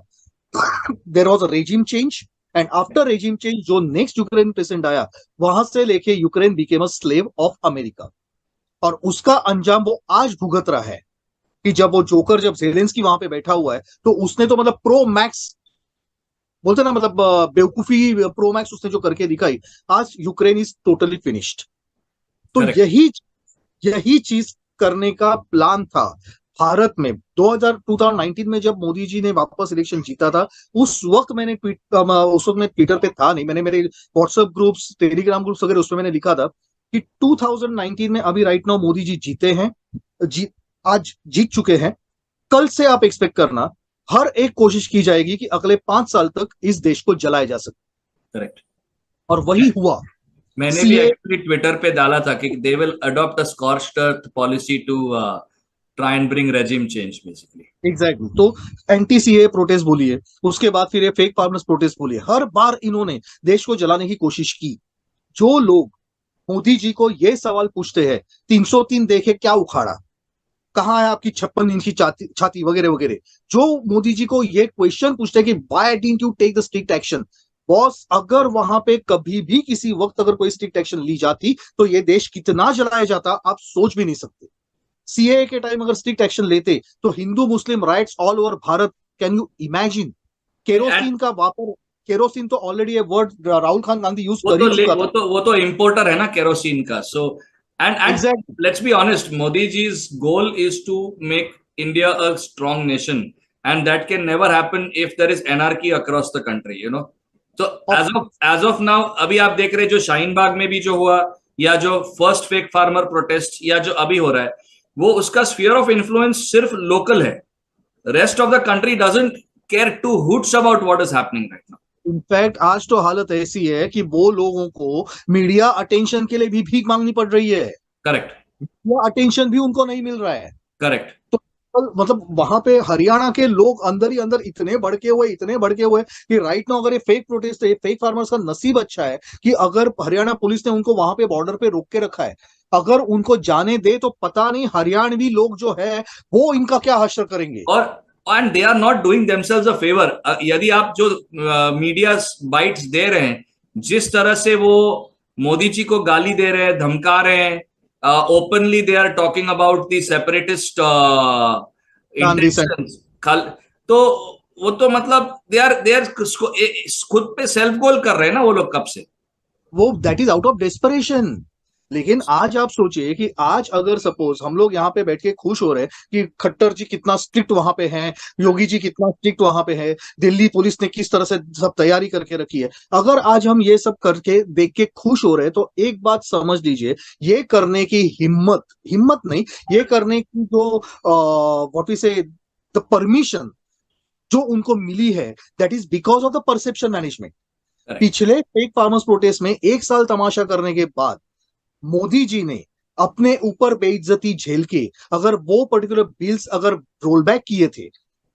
there was a regime change. And after regime change, जो next Ukraine president आया, वहां से लेके Ukraine became a slave of America. और उसका अंजाम वो आज भुगत रहा है, कि जब वो जोकर, जब जेलेंस्की वहां पे बैठा हुआ है, तो उसने तो मतलब प्रो मैक्स बोलते ना, मतलब बेवकूफी प्रो मैक्स उसने जो करके दिखाई, आज यूक्रेन इज टोटली फिनिश्ड। तो Correct. यही चीज करने का प्लान था भारत में। 2019 में जब मोदी जी ने वापस इलेक्शन जीता था, उस वक्त मैं ट्विटर पे था नहीं, मैंने मेरे व्हाट्सएप ग्रुप्स, टेलीग्राम ग्रुप्स वगैरह उसमें मैंने लिखा था कि 2019 में अभी राइट नाउ मोदी जी जीते हैं, आज जीत चुके हैं, कल से आप एक्सपेक्ट करना हर एक कोशिश की जाएगी कि अगले 5 साल तक इस देश को जलाया जा सके। Correct. और वही हुआ। मैंने भी एक्चुअली ट्विटर पे डाला था कि they will adopt a scorched earth policy to try and bring regime change basically. Exactly. तो एंटी सीए प्रोटेस्ट बोलिए, उसके बाद फिर ये फेक फार्मर्स प्रोटेस्ट बोलिए, हर बार इन्होंने देश को जलाने की कोशिश की। जो लोग मोदी जी को ये सवाल पूछते हैं, 303 देखे क्या उखाड़ा, कहाँ है आपकी 56 इंच की छाती वगैरह वगैरह, जो मोदी जी को ये क्वेश्चन पूछते हैं कि why didn't you take the strict action, boss, अगर वहां पे कभी भी किसी वक्त अगर कोई स्ट्रिक्ट एक्शन ली जाती तो ये देश कितना जलाया जाता, आप सोच भी नहीं सकते। सीए के टाइम अगर स्ट्रिक्ट एक्शन लेते तो Hindu Muslim riots all over Bharat, can you imagine? Kerosene का वापर, केरोसिन तो ऑलरेडी ये वर्ड राहुल खान गांधी यूज कर ही चुका था। वो तो इंपोर्टर है ना केरोसिन का। सो and Exactly. let's be honest, Modi ji's goal is to make India a strong nation, and that can never happen if there is anarchy across the country, you know. So as of now, अभी आप देख रहे जो शाहीन बाग में भी जो हुआ, या जो फर्स्ट फेक फार्मर प्रोटेस्ट, या जो अभी हो रहा है, वो उसका स्फीयर ऑफ इन्फ्लुएंस सिर्फ लोकल है। Rest of the country doesn't care two hoots about what is happening right now. In fact आज तो हालत ऐसी है कि वो लोगों को मीडिया अटेंशन के लिए भी भीख मांगनी पड़ रही है। करेक्ट। मीडिया अटेंशन भी उनको नहीं मिल रहा है। करेक्ट। तो मतलब वहां पे हरियाणा के लोग अंदर ही अंदर इतने भड़के हुए कि राइट नाउ अगर ये फेक प्रोटेस्ट है, फेक फार्मर्स का नसीब अच्छा है कि अगर हरियाणा पुलिस ने उनको वहां पे बॉर्डर पे रोक के रखा है, अगर उनको जाने दे तो पता नहीं हरियाणवी लोग जो है वो इनका क्या हश्र करेंगे। और and they are not doing themselves a favor. यदि आप जो मीडिया बाइट्स दे रहे हैं, जिस तरह से वो मोदी जी को गाली दे रहे हैं, धमका रहे हैं, openly they are talking about the separatist intentions, तो वो तो मतलब दे आर खुद पे सेल्फ गोल कर रहे हैं ना वो लोग कब से। वो that is out of desperation. लेकिन आज आप सोचिए कि आज अगर सपोज हम लोग यहाँ पे बैठ के खुश हो रहे हैं कि खट्टर जी कितना स्ट्रिक्ट वहां पे हैं, योगी जी कितना स्ट्रिक्ट वहां पे है, दिल्ली पुलिस ने किस तरह से सब तैयारी करके रखी है, अगर आज हम ये सब करके देख के खुश हो रहे हैं तो एक बात समझ लीजिए, ये करने की हिम्मत हिम्मत नहीं, ये करने की जो what we say the permission जो उनको मिली है, that is because of the perception management. Correct. पिछले फेक फार्मर्स प्रोटेस्ट में एक साल तमाशा करने के बाद मोदी जी ने अपने ऊपर बेइज्जती झेल के अगर वो पर्टिकुलर बिल्स अगर रोल बैक किए थे,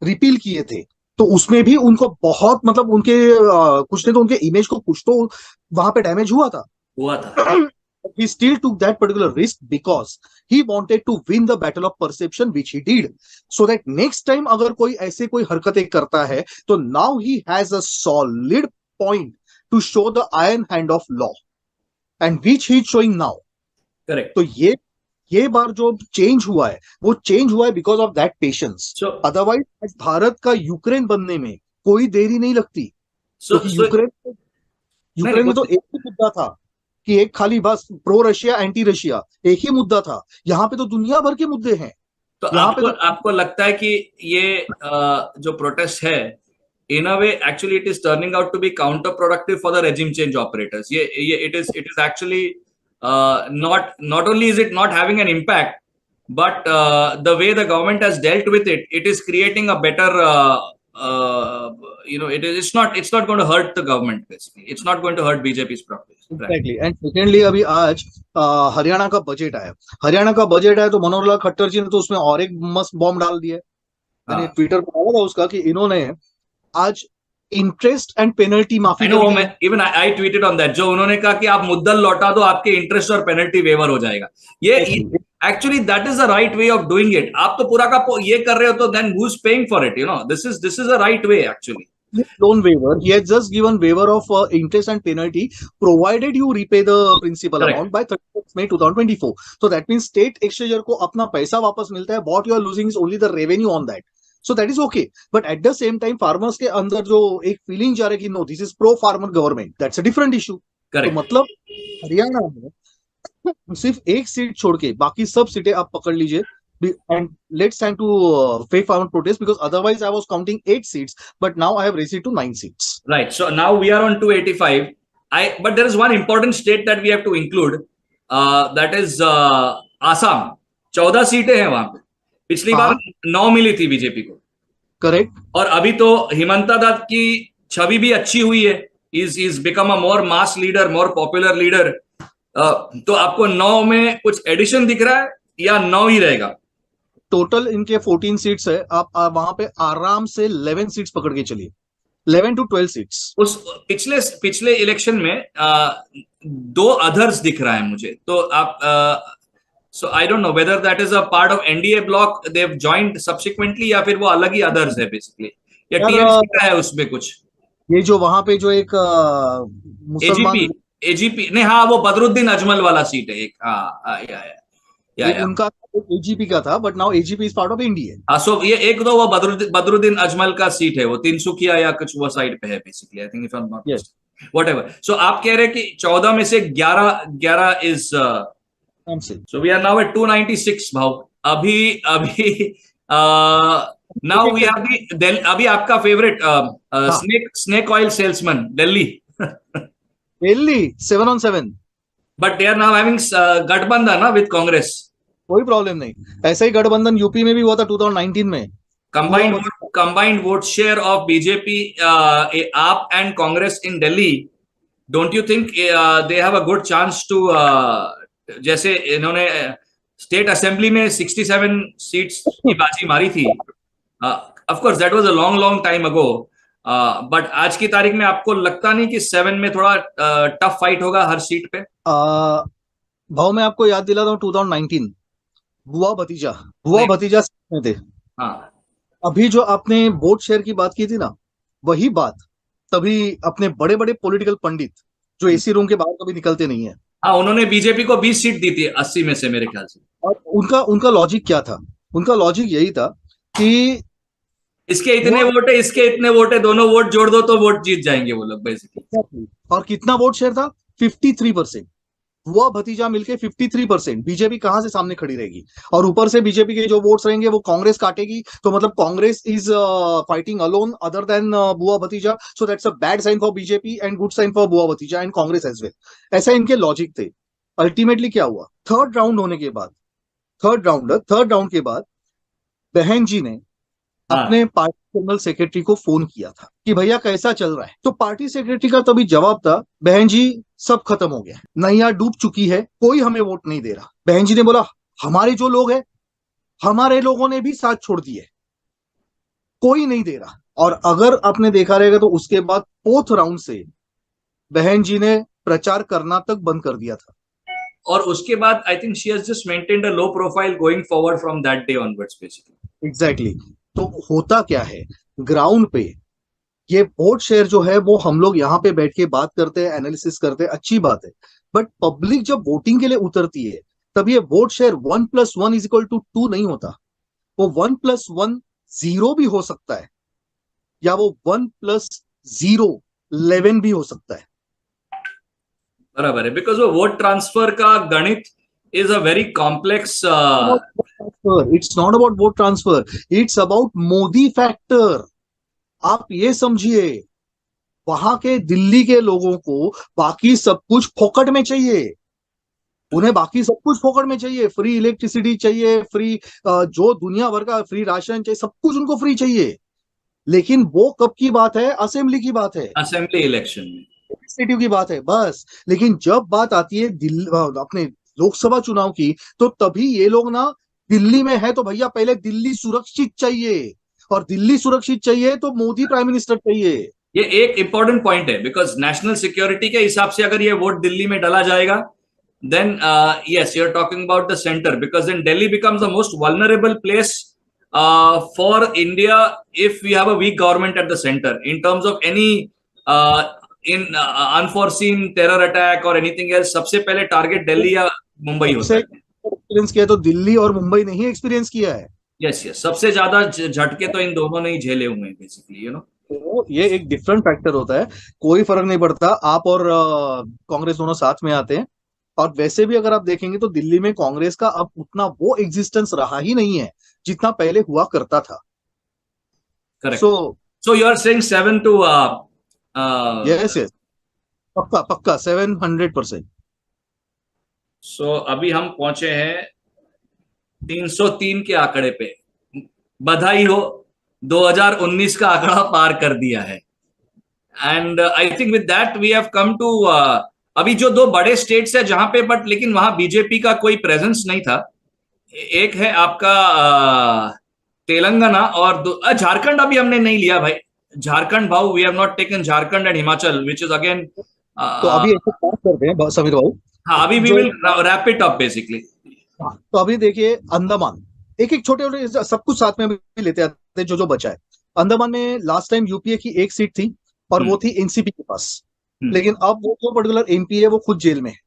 रिपील किए थे, तो उसमें भी उनको बहुत मतलब उनके कुछ नहीं तो उनके इमेज को कुछ तो वहां पे डैमेज हुआ था। हुआ था। He still took that particular risk because he wanted to win the battle of perception, which he did. So that next time अगर कोई ऐसे कोई हरकतें करता है तो now he has a solid point to show the iron hand of law, and which he is showing now. Correct. तो ये बार जो चेंज हुआ है वो चेंज हुआ है because of that patience. So otherwise Bharat का यूक्रेन बनने में कोई देरी नहीं लगती, सो क्योंकि सो यूक्रेन में तो एक ही मुद्दा था कि एक खाली बस प्रो रशिया एंटी रशिया एक ही मुद्दा था। यहाँ पे तो दुनिया भर के मुद्दे हैं। तो यहाँ पे आपको लगता है कि ये जो प्रोटेस्ट है in a way actually it is turning out to be counterproductive for the regime change operators. ये it is actually not only is it not having an impact, but the way the government has dealt with it is creating a better it's not going to hurt the government. Basically it's not going to hurt BJP's progress. Exactly. And secondly अभी आज हरियाणा का budget आया, हरियाणा का budget आया तो मनोहर लाल खट्टर जी ने तो उसमें और एक मस्त बॉम्ब डाल दिया। मैंने ट्विटर पर डाला था उसका कि इन्होंने आज इंटरेस्ट एंड पेनल्टी माफी even I tweeted on that, जो उन्होंने कहा कि आप मुद्दल लौटा दो आपके इंटरेस्ट और पेनल्टी वेवर हो जाएगा। ये actually that is the right way of doing it. आप तो पूरा का ये कर रहे हो तो then who is paying for it, this is the right way actually. loan waiver, he has just given waiver of interest and penalty provided you repay the principal Correct. amount by 31st May 2024. So that means state exchequer को अपना पैसा वापस मिलता है, what you are losing is only the revenue on that. So that is okay. But at the same time farmers के अंदर जो एक फीलिंग जा रही है कि no this is pro farmer government, that's a different issue. Correct. तो मतलब हरियाणा में सिर्फ एक सीट छोड़ के बाकी सब सीटें आप पकड़ लीजिए। And let's stand to fake farmer protest, because otherwise I was counting 8 seats, but now I have raised it to 9 seats. Right. So now we are on 285. But there is one important state that we have to include. That is Assam. 14 सीटें हैं वहां पे। पिछली बार 9 मिली थी BJP को। Correct. और अभी तो हिमंता दत्त की छवि भी अच्छी हुई है। He's become a more mass leader, more popular leader. तो आपको 9 में कुछ एडिशन दिख रहा है या 9 ही रहेगा? टोटल इनके 14 सीट्स है, आप वहां पे आराम से 11 सीट्स पकड़ के चलिए, 11 to 12 सीट्स। उस पिछले इलेक्शन में 2 अदर्स दिख रहा है मुझे। तो आप so I don't know whether that is a part of NDA bloc, they have joined subsequently, या फिर वो अलग ही अदर्स है बेसिकली, या टीएमसी का है उसमें कुछ। ये जो वहां पे जो एक मुसलमान एजीपी नहीं, हाँ वो बदरुद्दीन अजमल वाला सीट है एक। हाँ या उनका एजीपी का था, but now AGP is part of India. हाँ, सो ये एक दो वो बदरुद्दीन अजमल का सीट है, वो तिनसुकिया या कुछ वो साइड पे है basically, I think if I am not whatever. So आप कह रहे हैं कि 14 में से 11 is so we are now at 296 भाव। अभी नाउ वी आर दी अभी आपका favourite snake oil salesman Delhi 7 on 7, but they are now having गठबंधन ना विद कांग्रेस। कोई प्रॉब्लम नहीं, ऐसा ही गठबंधन यूपी में भी हुआ था 2019 में। combined vote share of BJP, AAP and Congress in Delhi, don't you think they have a good chance to जैसे इन्होंने स्टेट असेंबली में 67 सीट्स की बाजी मारी थी, of course that was a long time ago, but आज की तारीख में आपको लगता नहीं कि 7 में थोड़ा टफ फाइट होगा हर सीट पे? भाव मैं आपको याद दिलाता हूँ 2019 बुआ भतीजा में थे। हाँ, अभी जो आपने वोट शेयर की बात की थी ना, वही बात तभी अपने बड़े बड़े पॉलिटिकल पंडित जो एसी रूम के बाहर कभी निकलते नहीं है, हाँ, उन्होंने बीजेपी को 20 सीट दी थी 80 में से मेरे ख्याल से। और उनका लॉजिक क्या था? उनका लॉजिक यही था कि इसके इतने वोट है, इसके इतने वोट है, दोनों वोट जोड़ दो तो वोट जीत जाएंगे वो लोग बेसिकली। और कितना वोट शेयर था? 53%। हुआ भतीजा मिलके 53%। बीजेपी कहां से सामने खड़ी रहेगी? और ऊपर से बीजेपी के जो वोट्स रहेंगे वो कांग्रेस काटेगी, तो मतलब Congress is fighting alone other than बुआ भतीजा, so that's a bad sign for BJP and good sign for बुआ भतीजा एंड कांग्रेस एज वेल। ऐसा इनके लॉजिक थे। अल्टीमेटली क्या हुआ? थर्ड राउंड के बाद बहन जी ने हाँ, अपने पार्टी जनरल सेक्रेटरी को फोन किया था कि भैया कैसा चल रहा है। तो पार्टी सेक्रेटरी का तभी जवाब था, बहन जी सब खत्म हो गया, नैया डूब चुकी है, कोई हमें वोट नहीं दे रहा। बहन जी ने बोला, हमारे जो लोग हैं, हमारे लोगों ने भी साथ छोड़ दिए, कोई नहीं दे रहा। और अगर आपने देखा रहेगा तो उसके बाद फोर्थ राउंड से बहन जी ने प्रचार करना तक बंद कर दिया था। और उसके बाद I think she has just maintained a low profile going forward from that day onwards basically. Exactly तो होता क्या है ग्राउंड पे? ये वोट शेयर जो है वो हम लोग यहाँ पे बैठ के बात करते हैं, एनालिसिस करते हैं, अच्छी बात है। बट पब्लिक जब वोटिंग के लिए उतरती है, तब ये वोट शेयर 1+1=2 नहीं होता। वो 1+1 0 भी हो सकता है, या वो 1+0 11 भी हो सकता है। बराबर है, बिकॉज वो वोट ट्रांसफर का गणित is a very complex. It's not about vote transfer, it's about Modi factor. आप ये समझिए, वहां के दिल्ली के लोगों को बाकी सब कुछ फोकट में चाहिए। उन्हें बाकी सब कुछ फोकट में चाहिए, फ्री इलेक्ट्रिसिटी चाहिए, फ्री जो दुनिया भर का फ्री राशन चाहिए, सब कुछ उनको फ्री चाहिए। लेकिन वो कब की बात है? असेंबली की बात है, असेंबली इलेक्शन में। लेजिस्लेटिव की बात है बस। लेकिन जब बात आती है दिल्ली अपने लोकसभा चुनाव की, तो तभी ये लोग ना, दिल्ली में है तो भैया पहले दिल्ली सुरक्षित चाहिए, और दिल्ली सुरक्षित चाहिए तो मोदी प्राइम मिनिस्टर चाहिए। ये एक इंपॉर्टेंट पॉइंट है, बिकॉज नेशनल सिक्योरिटी के हिसाब से अगर ये वोट दिल्ली में डाला जाएगा, then yes, you're talking about the center, because then Delhi becomes the most vulnerable place for India if we have a weak government at the center in terms of any uh, in unforeseen terror attack or anything else. सबसे पहले target Delhi या मुंबई सबसे होता है। Experience किया तो दिल्ली और मुंबई ने ही एक्सपीरियंस किया है। यस यस, सबसे ज्यादा झटके तो इन दोनों ने ही झेले हुए हैं बेसिकली, यू नो। तो ये एक डिफरेंट फैक्टर होता है। कोई फर्क नहीं पड़ता, आप और कांग्रेस दोनों साथ में आते हैं। और वैसे भी अगर आप देखेंगे तो दिल्ली में कांग्रेस का अब उतना वो एग्जिस्टेंस रहा ही नहीं है जितना पहले हुआ करता था। Correct. So so you are saying 7 to yes yes, पक्का पक्का 700%। सो अभी हम पहुंचे हैं 303 के आंकड़े पे। बधाई हो, 2019 का आंकड़ा पार कर दिया है। And I think with that we have come to अभी जो दो बड़े स्टेट्स है जहां पे, बट लेकिन वहां बीजेपी का कोई प्रेजेंस नहीं था। एक है आपका तेलंगाना, और झारखंड अभी हमने नहीं लिया भाई। झारखंड भाऊ, we have not taken Jharkhand and Himachal which is again. तो अभी ऐसे बात करते हैं समीर बाबू। हाँ, अभी वी जो will wrap it up basically. हाँ, तो अभी देखिए अंडमान, एक एक छोटे छोटे सब कुछ साथ में भी लेते आते हैं जो जो बचा है। अंडमान में लास्ट टाइम यूपीए की एक सीट थी, और वो थी एनसीपी के पास। हम्म लेकिन अब वो जो पर्टिकुलर एमपी है वो खुद जेल में है।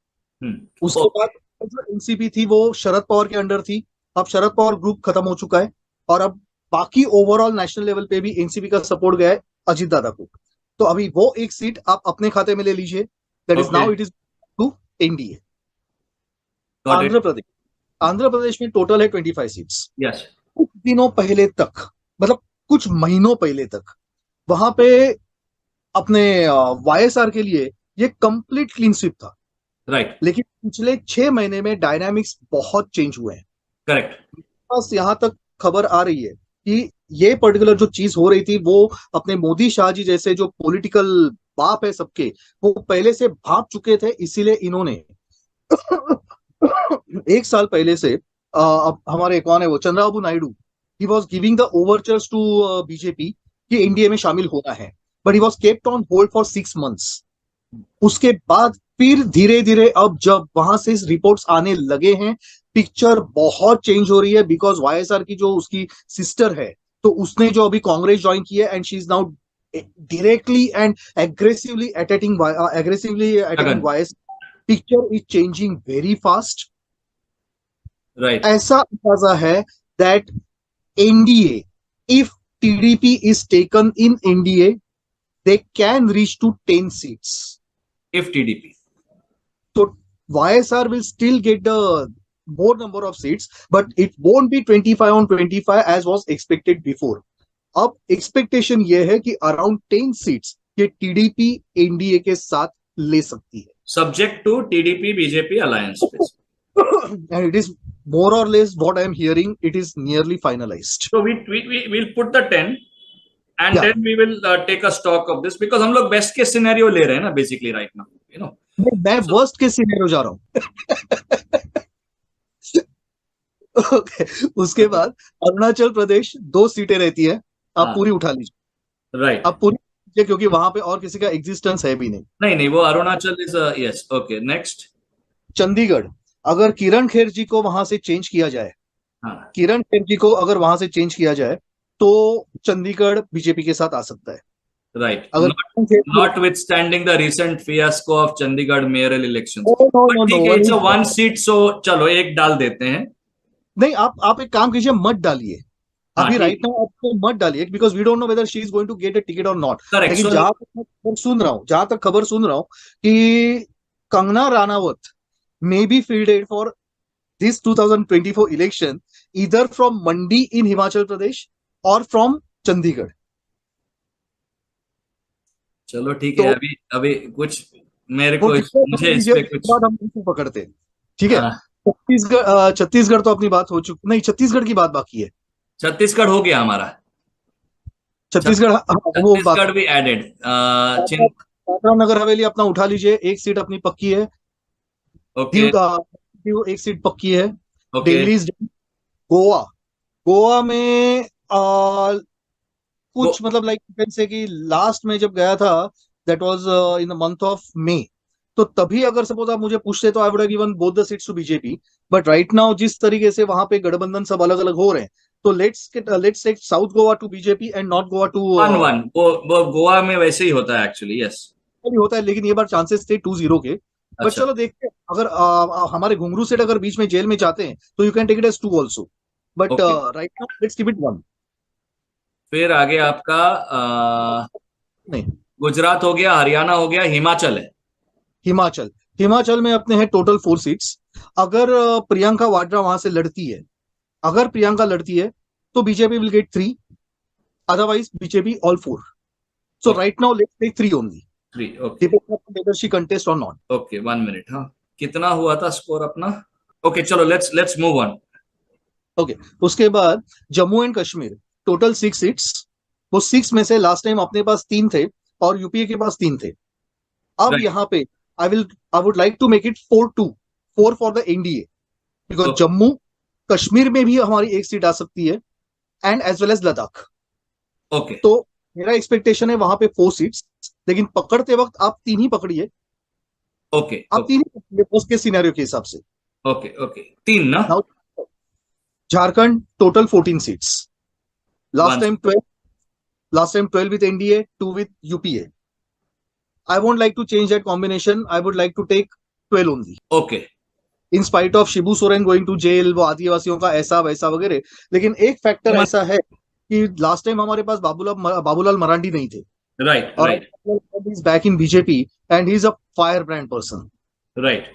उसके ओके। बाद जो एनसीपी थी वो शरद पवार के अंडर थी। अब शरद पवार ग्रुप खत्म हो चुका है, और अब बाकी ओवरऑल नेशनल लेवल पे भी एनसीपी का सपोर्ट गया है अजीत दादा को। तो अभी वो एक सीट आप अपने खाते में ले लीजिए, that is okay, now it is to NDA. Got it. Andhra Pradesh, Andhra Pradesh में टोटल है 25 सीट्स। यस। कुछ दिनों पहले तक, मतलब कुछ महीनों पहले तक, वहां पे अपने वाईएसआर के लिए ये कंप्लीट क्लीन स्वीप था। राइट। लेकिन पिछले 6 महीने में डायनामिक्स बहुत चेंज हुए हैं। करेक्ट। बस यहाँ तक खबर आ रही है कि ये पर्टिकुलर जो चीज हो रही थी, वो अपने मोदी शाह जी जैसे जो पॉलिटिकल बाप है सबके, वो पहले से भाप चुके थे। इसीलिए इन्होंने 1 साल पहले से अब हमारे कौन है वो, Chandrababu Naidu, he was giving the overtures to BJP कि एनडीए में शामिल होना है, but he was kept on hold for 6 months. उसके बाद फिर धीरे धीरे अब जब वहां से रिपोर्ट्स आने लगे हैं, पिक्चर बहुत चेंज हो रही है। बिकॉज वाईएसआर की जो उसकी सिस्टर है, तो उसने जो अभी कांग्रेस ज्वाइन की है, and she is now directly and aggressively attacking YS. Picture is changing very fast. Right. ऐसा अंदाजा है that NDA, if TDP is taken in NDA, they can reach to 10 seats. If TDP. So YSR will still get the more number of seats, but it won't be 25 on 25 as was expected before. अब expectation ये है कि around 10 seats ये TDP NDA के साथ ले सकती है. Subject to TDP BJP alliance. And it is more or less what I am hearing. It is nearly finalized. So we'll put the 10 and Yeah. then we will take a stock of this because हम लोग best case scenario ले रहे हैं ना basically right now, you know. मैं worst case scenario जा रहा हूँ. Okay. उसके बाद अरुणाचल प्रदेश 2 सीटें रहती है, आप हाँ. पूरी उठा लीजिए. Right. आप पूरी लीजिए क्योंकि वहां पे और किसी का एग्जिस्टेंस है भी नहीं. नहीं वो Arunachal is yes. Okay, next. Chandigarh, अगर किरण खेर जी को वहां से चेंज किया जाए, हाँ. किरण खेर जी को अगर वहां से चेंज किया जाए तो चंडीगढ़ बीजेपी के साथ आ सकता है. Right. अगर Notwithstanding the recent fiasco of Chandigarh mayoral elections. no, But ठीक है, it's a one seat, so चलो एक डाल देते हैं. नहीं, आप एक काम कीजिए, मत डालिए अभी. ठीक. राइट नाउ आपको मत डालिए because we don't know whether she is going to get a ticket or not. Correct. लेकिन So, जहां तक खबर सुन रहा हूं कि Kangana Ranaut may be fielded for this 2024 election either from Mandi in Himachal Pradesh or from Chandigarh. चलो ठीक है. अभी कुछ मेरे को मुझे इस पे कुछ बात हम पकड़ते हैं. ठीक है. हाँ. छत्तीसगढ़ तो अपनी बात हो चुकी. नहीं, छत्तीसगढ़ की बात बाकी है. छत्तीसगढ़ हो गया हमारा. छत्तीसगढ़ वो बात. छत्तीसगढ़ भी एडेड. दादरा नगर हवेली अपना उठा लीजिए, एक सीट अपनी पक्की है. ओके. दीव एक सीट पक्की है. ओके. दिल्ली, गोवा में कुछ मतलब लाइक से कि लास्ट में जब गया था that was in the month of मई, तो तभी अगर सपोज आप मुझे पूछते तो I would have given both the seats to BJP. But right now जिस तरीके से वहां पे गठबंधन सब अलग अलग हो रहे हैं, तो let's take south Goa to BJP and north Goa to 1-1. वो गोवा में वैसे ही होता है एक्चुअली. यस, होता है, लेकिन ये बार चांसेस थे 2-0 के. बट अच्छा. चलो देखते हैं. अगर हमारे घुंगरू सेठ अगर बीच में जेल में जाते हैं तो you can take it as 2 also. But Okay. Right now let's keep it 1. फिर आगे आपका नहीं, गुजरात हो गया, हरियाणा हो गया, हिमाचल है. हिमाचल में अपने हैं टोटल 4 सीट्स. अगर प्रियंका वाड्रा वहां से लड़ती है, अगर प्रियंका लड़ती है तो BJP will get 3, otherwise BJP all 4. So right now let's take 3 only. 3. Okay. whether she contest or not. Okay, 1 minute. हाँ, कितना हुआ था स्कोर अपना? ओके, चलो लेट्स मूव ऑन. ओके. उसके बाद Jammu and Kashmir total 6 seats. वो 6 में से लास्ट टाइम अपने पास 3 थे और यूपीए के पास 3 थे. अब Right. यहाँ पे I would like to make it 4 for the NDA because Okay. Jammu Kashmir में भी हमारी एक सीट आ सकती है and as well as Ladakh. Okay. तो मेरा एक्सपेक्टेशन है वहां पे 4 सीट्स, लेकिन पकड़ते वक्त आप 3 ही पकड़िए. ओके. आप 3 ही पकड़िए उसके सिनेरियो के हिसाब से. ओके. ओके. 3 ना? Now, Jharkhand total 14 seats. Last One. Time 12 with NDA, 2 with UPA. I won't like to change that combination. I would like to take 12 only. Okay. In spite of Shibu Soren going to jail, वो आदिवासियों का ऐसा वैसा वगैरह. लेकिन एक factor ऐसा है कि लास्ट टाइम हमारे पास बाबूलाल मरांडी नहीं थे. राइट. और right. he's back in BJP and he's a firebrand person. Right.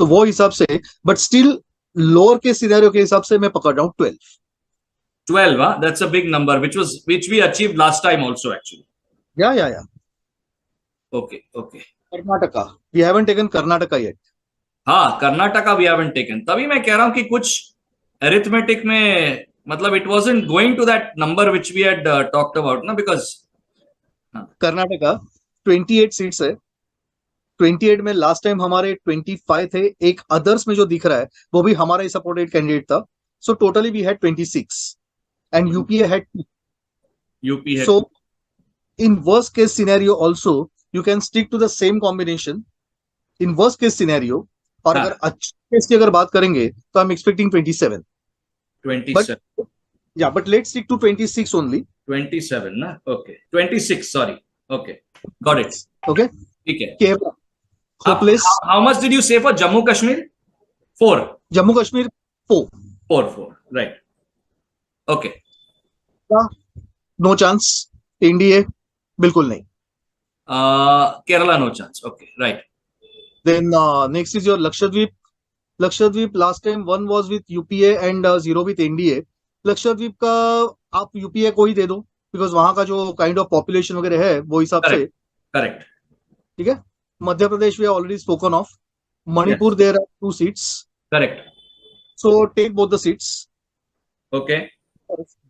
तो वो हिसाब से, बट स्टिल लोअर के सिनेरियो के हिसाब से मैं पकड़ रहा हूँ 12. 12. That's a big number, which we achieved last time also actually. या Okay. Okay. Karnataka, we haven't taken Karnataka yet. हाँ, कर्नाटका we haven't taken. तभी मैं कह रहा हूँ कि कुछ अरिथमेटिक में मतलब it wasn't going to that number which we had talked about ना, because कर्नाटका 28 सीट्स है. 28 में लास्ट टाइम हमारे 25 थे. एक अदर्स में जो दिख रहा है वो भी हमारा ही सपोर्टेड कैंडिडेट था. So totally we had 26 and UPA had 2. UP है. So in worst case scenario also you can stick to the same combination in worst case scenario. और हाँ. अगर अच्छे केस की अगर बात करेंगे तो आई एम एक्सपेक्टिंग 27. 27. या but let's stick to 26 only. 27 ना? Okay. 26. Sorry. Okay. Got it. Okay. ठीक है. Kerala hopeless. How much did you say for Jammu Kashmir? 4. Jammu Kashmir 4. 4. Right. Okay. No chance. NDA बिल्कुल नहीं. Kerala, no chance. Okay, right. Then next is your Lakshadweep. Lakshadweep last time one was with UPA and zero with NDA. Lakshadweep का आप UPA को ही दे दो, because वहां का जो kind of population वगैरह है वो हिसाब से. Correct. Correct. ठीक है. Madhya Pradesh we already spoken of. Manipur there are 2 seats. Correct. So take both the seats. Okay.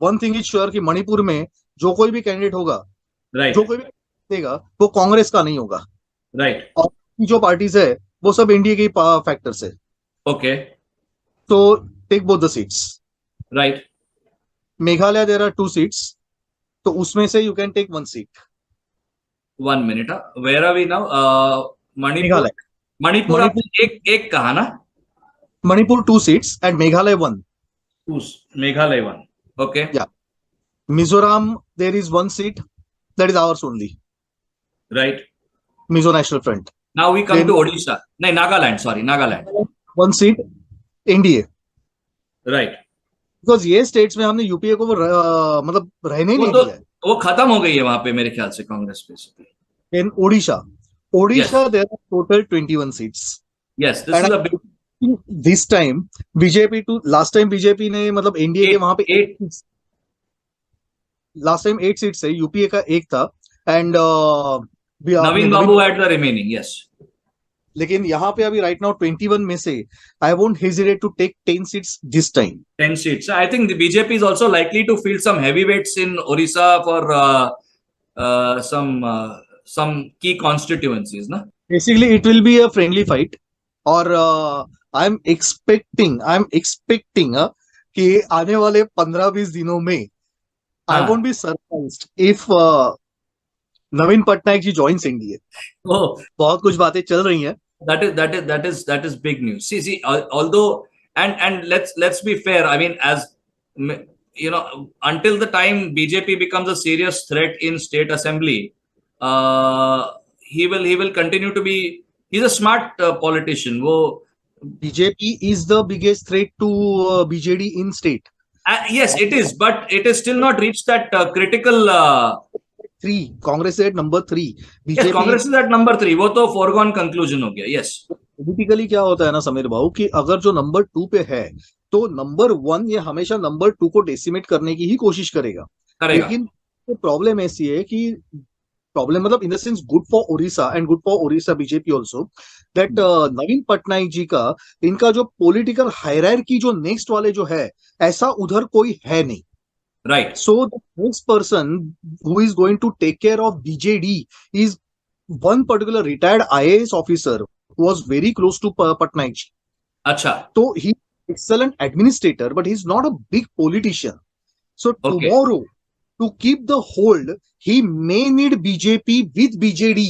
One thing is sure कि मणिपुर में जो कोई भी कैंडिडेट होगा, Right. जो कोई भी देगा, वो कांग्रेस का नहीं होगा. Right. और जो पार्टीज है वो सब इंडिया के फैक्टर्स है. Okay. तो take both the seats. Right. Meghalaya there are 2 seats, तो उसमें से you can take 1 seat. 1 minute. Where are we now? Manipur. Meghalaya. Manipur आपने एक कहा ना? Manipur 2 seats and Meghalaya 1. Meghalaya 1. Okay. Yeah. Mizoram there is 1 seat, that is ours only. Right. Mizo National Front. Now we come Then- to Odisha. नहीं, Nagaland. Sorry, Nagaland. 1 seat NDA. Right. Because ये states में हमने UPA को मतलब रहने ही वो नहीं तो दिया है. वो खत्म हो गई है वहां पे मेरे ख्याल से Congress basically. In Odisha there are total 21 seats. Yes, this is a big this time BJP to last time BJP ने मतलब एनडीए के वहां पे 8 लास्ट टाइम 8 सीट्स है, यूपीए का 1 था. And Naveen Babu at the remaining. Yes. लेकिन यहाँ पे अभी राइट नाउ 21 में से I won't hesitate to take 10 seats this time. 10 seats. I think the BJP is also likely to field some heavyweights in Orissa for some key constituencies, na? Basically it will be a friendly fight. और आई am expecting कि आने वाले 15-20 दिनों में I हाँ. Won't be surprised if Naveen Patnaik ji joins NDA. Oh, बहुत कुछ बातें चल रही हैं. that is big news. See, although and let's be fair. I mean, as you know, until the time BJP becomes a serious threat in state assembly, he will continue to be. He's a smart politician. वो BJP is the biggest threat to BJD in state. yes, it is, but it is still not reached that critical. 3 Congress at number 3. Yes, Congress is at number 3. वो तो foregone conclusion हो गया. Yes. Politically क्या होता है ना समीर बाबू, कि अगर जो नंबर 2 पे है तो नंबर 1 ये हमेशा नंबर 2 को डेसिमेट करने की ही कोशिश करेगा. करेगा. लेकिन प्रॉब्लम ऐसी है कि प्रॉब्लम मतलब in the sense good for Odisha and good for Odisha BJP also, that Naveen Patnaik ji का इनका जो पॉलिटिकल हायरार्की जो नेक्स्ट वाले जो है, ऐसा उधर कोई है नहीं. Right. So the next person who is going to take care of BJD is one particular retired IAS officer who was very close to Patnaik ji. अच्छा. So he excellent administrator, but he's not a big politician. So Okay. tomorrow, to keep the hold, he may need BJP with BJD.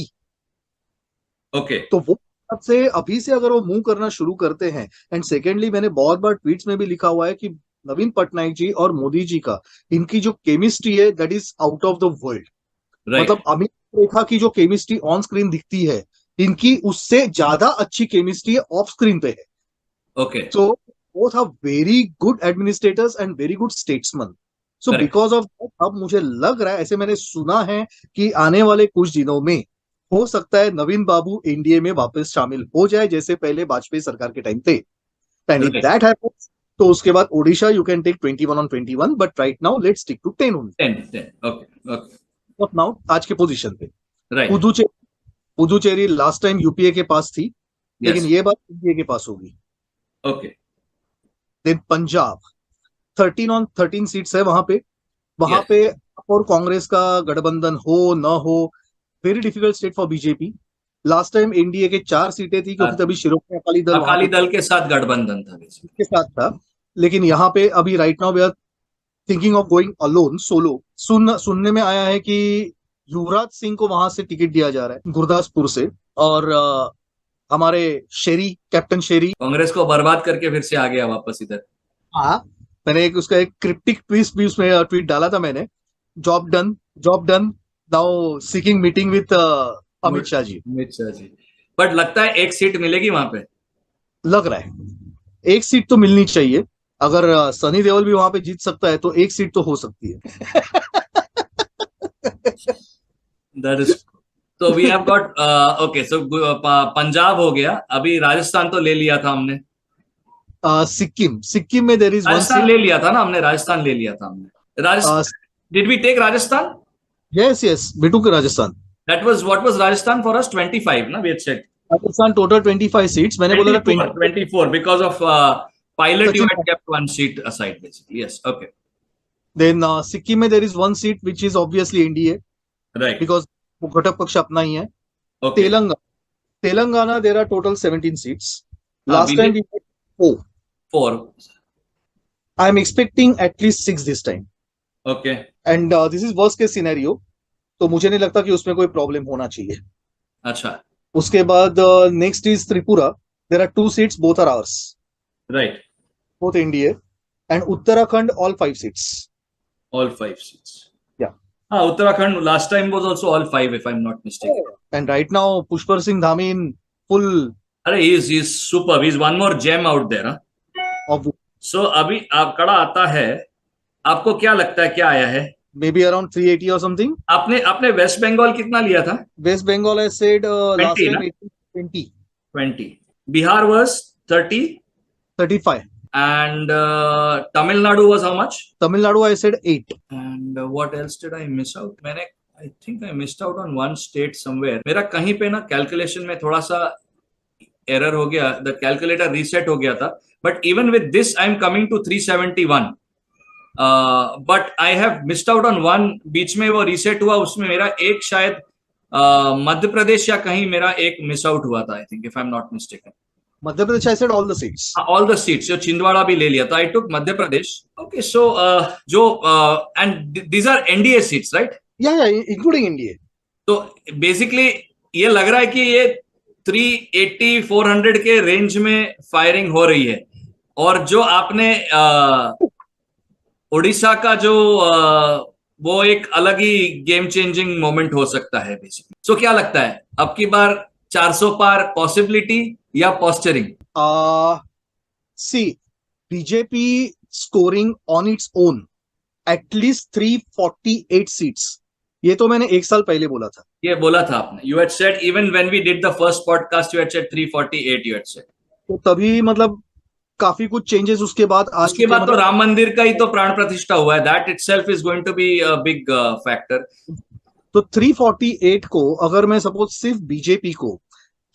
Okay. तो वो हिसाब से अभी से अगर वो move करना शुरू करते हैं. एंड सेकेंडली मैंने बहुत बार ट्वीट्स में भी लिखा हुआ है कि नवीन पटनायक जी और मोदी जी का इनकी जो केमिस्ट्री है that is out of the world. Right. मतलब अमित रेखा की जो केमिस्ट्री ऑन स्क्रीन दिखती है, इनकी उससे ज्यादा अच्छी केमिस्ट्री ऑफ स्क्रीन पे है. Okay. So both are very good administrators and very good statesman. So Correct. Because of अब मुझे लग रहा है, ऐसे मैंने सुना है कि आने वाले कुछ दिनों में हो सकता है नवीन बाबू एनडीए में वापस शामिल हो जाए, जैसे पहले वाजपेयी सरकार के टाइम थे. And if Right. That happens, तो उसके बाद Odisha you can take 21 on 21, but right now let's stick to 10 only. 10. Okay. Okay. Now आज के पोजीशन पे Right. Puducherry last time UPA के पास थी, लेकिन Yes. ये बात एनडीए के पास होगी. Okay. Then Punjab 13 on 13 seats है वहां पे. वहां Yes. पे और कांग्रेस का गठबंधन हो न हो, very difficult state for BJP. Last time NDA के 4 सीटें थी, क्योंकि तभी शिरोमणि अकाली दल वहां अकाली पे दल के साथ गठबंधन था basically. के साथ था. लेकिन यहाँ पे अभी right now we are thinking of going alone, solo. सुनने में आया है कि युवराज सिंह को वहां से टिकट दिया जा रहा है गुरदासपुर से. और हमारे कैप्टन शेरी. कांग्रेस को बर्बाद करके फिर से आ गया वापस इधर. हाँ, मैंने उसका एक क्रिप्टिक ट्वीट भी उसमें ट्वीट डाला था मैंने. Job done now seeking meeting with Amit Shah ji. But लगता है एक सीट मिलेगी वहां पे. लग रहा है एक सीट तो मिलनी चाहिए. अगर सनी देओल भी वहां पे जीत सकता है तो एक सीट तो हो सकती है. That is. So we have got okay. So Punjab हो गया. अभी राजस्थान तो ले लिया था हमने. सिक्किम में there is one Rajasthan seat. ले लिया था ना हमने. राजस्थान ले लिया था हमने. Rajasthan. Did we take Rajasthan? Yes we took Rajasthan. That was what was Rajasthan for us? 25 ना, we had said. Rajasthan total 25 seats. मैंने बोला था 24 because of pilot you had kept one seat aside basically. Yes, okay. Then Sikkim में there is one seat which is obviously NDA Right. because वो घटक पक्ष अपना ही है. Okay. Telangana there are total 17 seats. we Last time did- we had 4. 4. I am expecting at least 6 this time. Okay. And this is worst case scenario. तो मुझे नहीं लगता कि उसमें कोई प्रॉब्लम होना चाहिए. अच्छा. उसके बाद next is Tripura. There are 2 seats, both are ours. Right. Both NDA. And Uttarakhand, all 5 seats. All 5 seats. Yeah. Uttarakhand last time was also all 5 if I'm not mistaken. And right now Pushpar Singh Dhami in full अरे he's superb. He's one more gem out there. Huh? of So अभी आंकड़ा आता है. आपको क्या लगता है क्या आया है? maybe around 380 or something. आपने वेस्ट बंगाल कितना लिया था? West Bengal I said last 20, time 20. 20. Bihar was 30 35. and Tamil Nadu was how much? Tamil Nadu I said 8. And what else did I miss out? I think I missed out on one state somewhere. मेरा कहीं पे ना calculation में थोड़ा सा error हो गया. The calculator reset हो गया था. But even with this I am coming to 371. But I have missed out on one. बीच में वो रीसेट हुआ. उसमें मेरा एक शायद मध्य प्रदेश या कहीं मेरा एक मिस आउट हुआ था. आई think if I am not mistaken. Madhya Pradesh I said all the seats. All the seats. जो छिंदवाड़ा भी ले लिया था. आई टुक मध्य प्रदेश. ओके. सो जो and these are NDA seats right. Yeah, including NDA. तो बेसिकली ये लग रहा है कि ये 380 400 के रेंज में फायरिंग हो रही है. और जो आपने उड़ीसा का जो वो एक अलग ही गेम चेंजिंग मोमेंट हो सकता है बेसिकली. सो क्या लगता है अब की बार 400 पार पॉसिबिलिटी या posturing? See, BJP scoring on its own at least 348 seats. ये तो मैंने एक साल पहले बोला था. ये बोला था आपने. You had said even when we did the first podcast you had said 348. You had said. तो तभी मतलब काफी कुछ चेंजेस उसके बाद आज उसके बाद तो राम मंदिर का ही तो प्राण प्रतिष्ठा हुआ है. That itself is going to be a big factor. तो 348 को अगर मैं सपोज सिर्फ बीजेपी को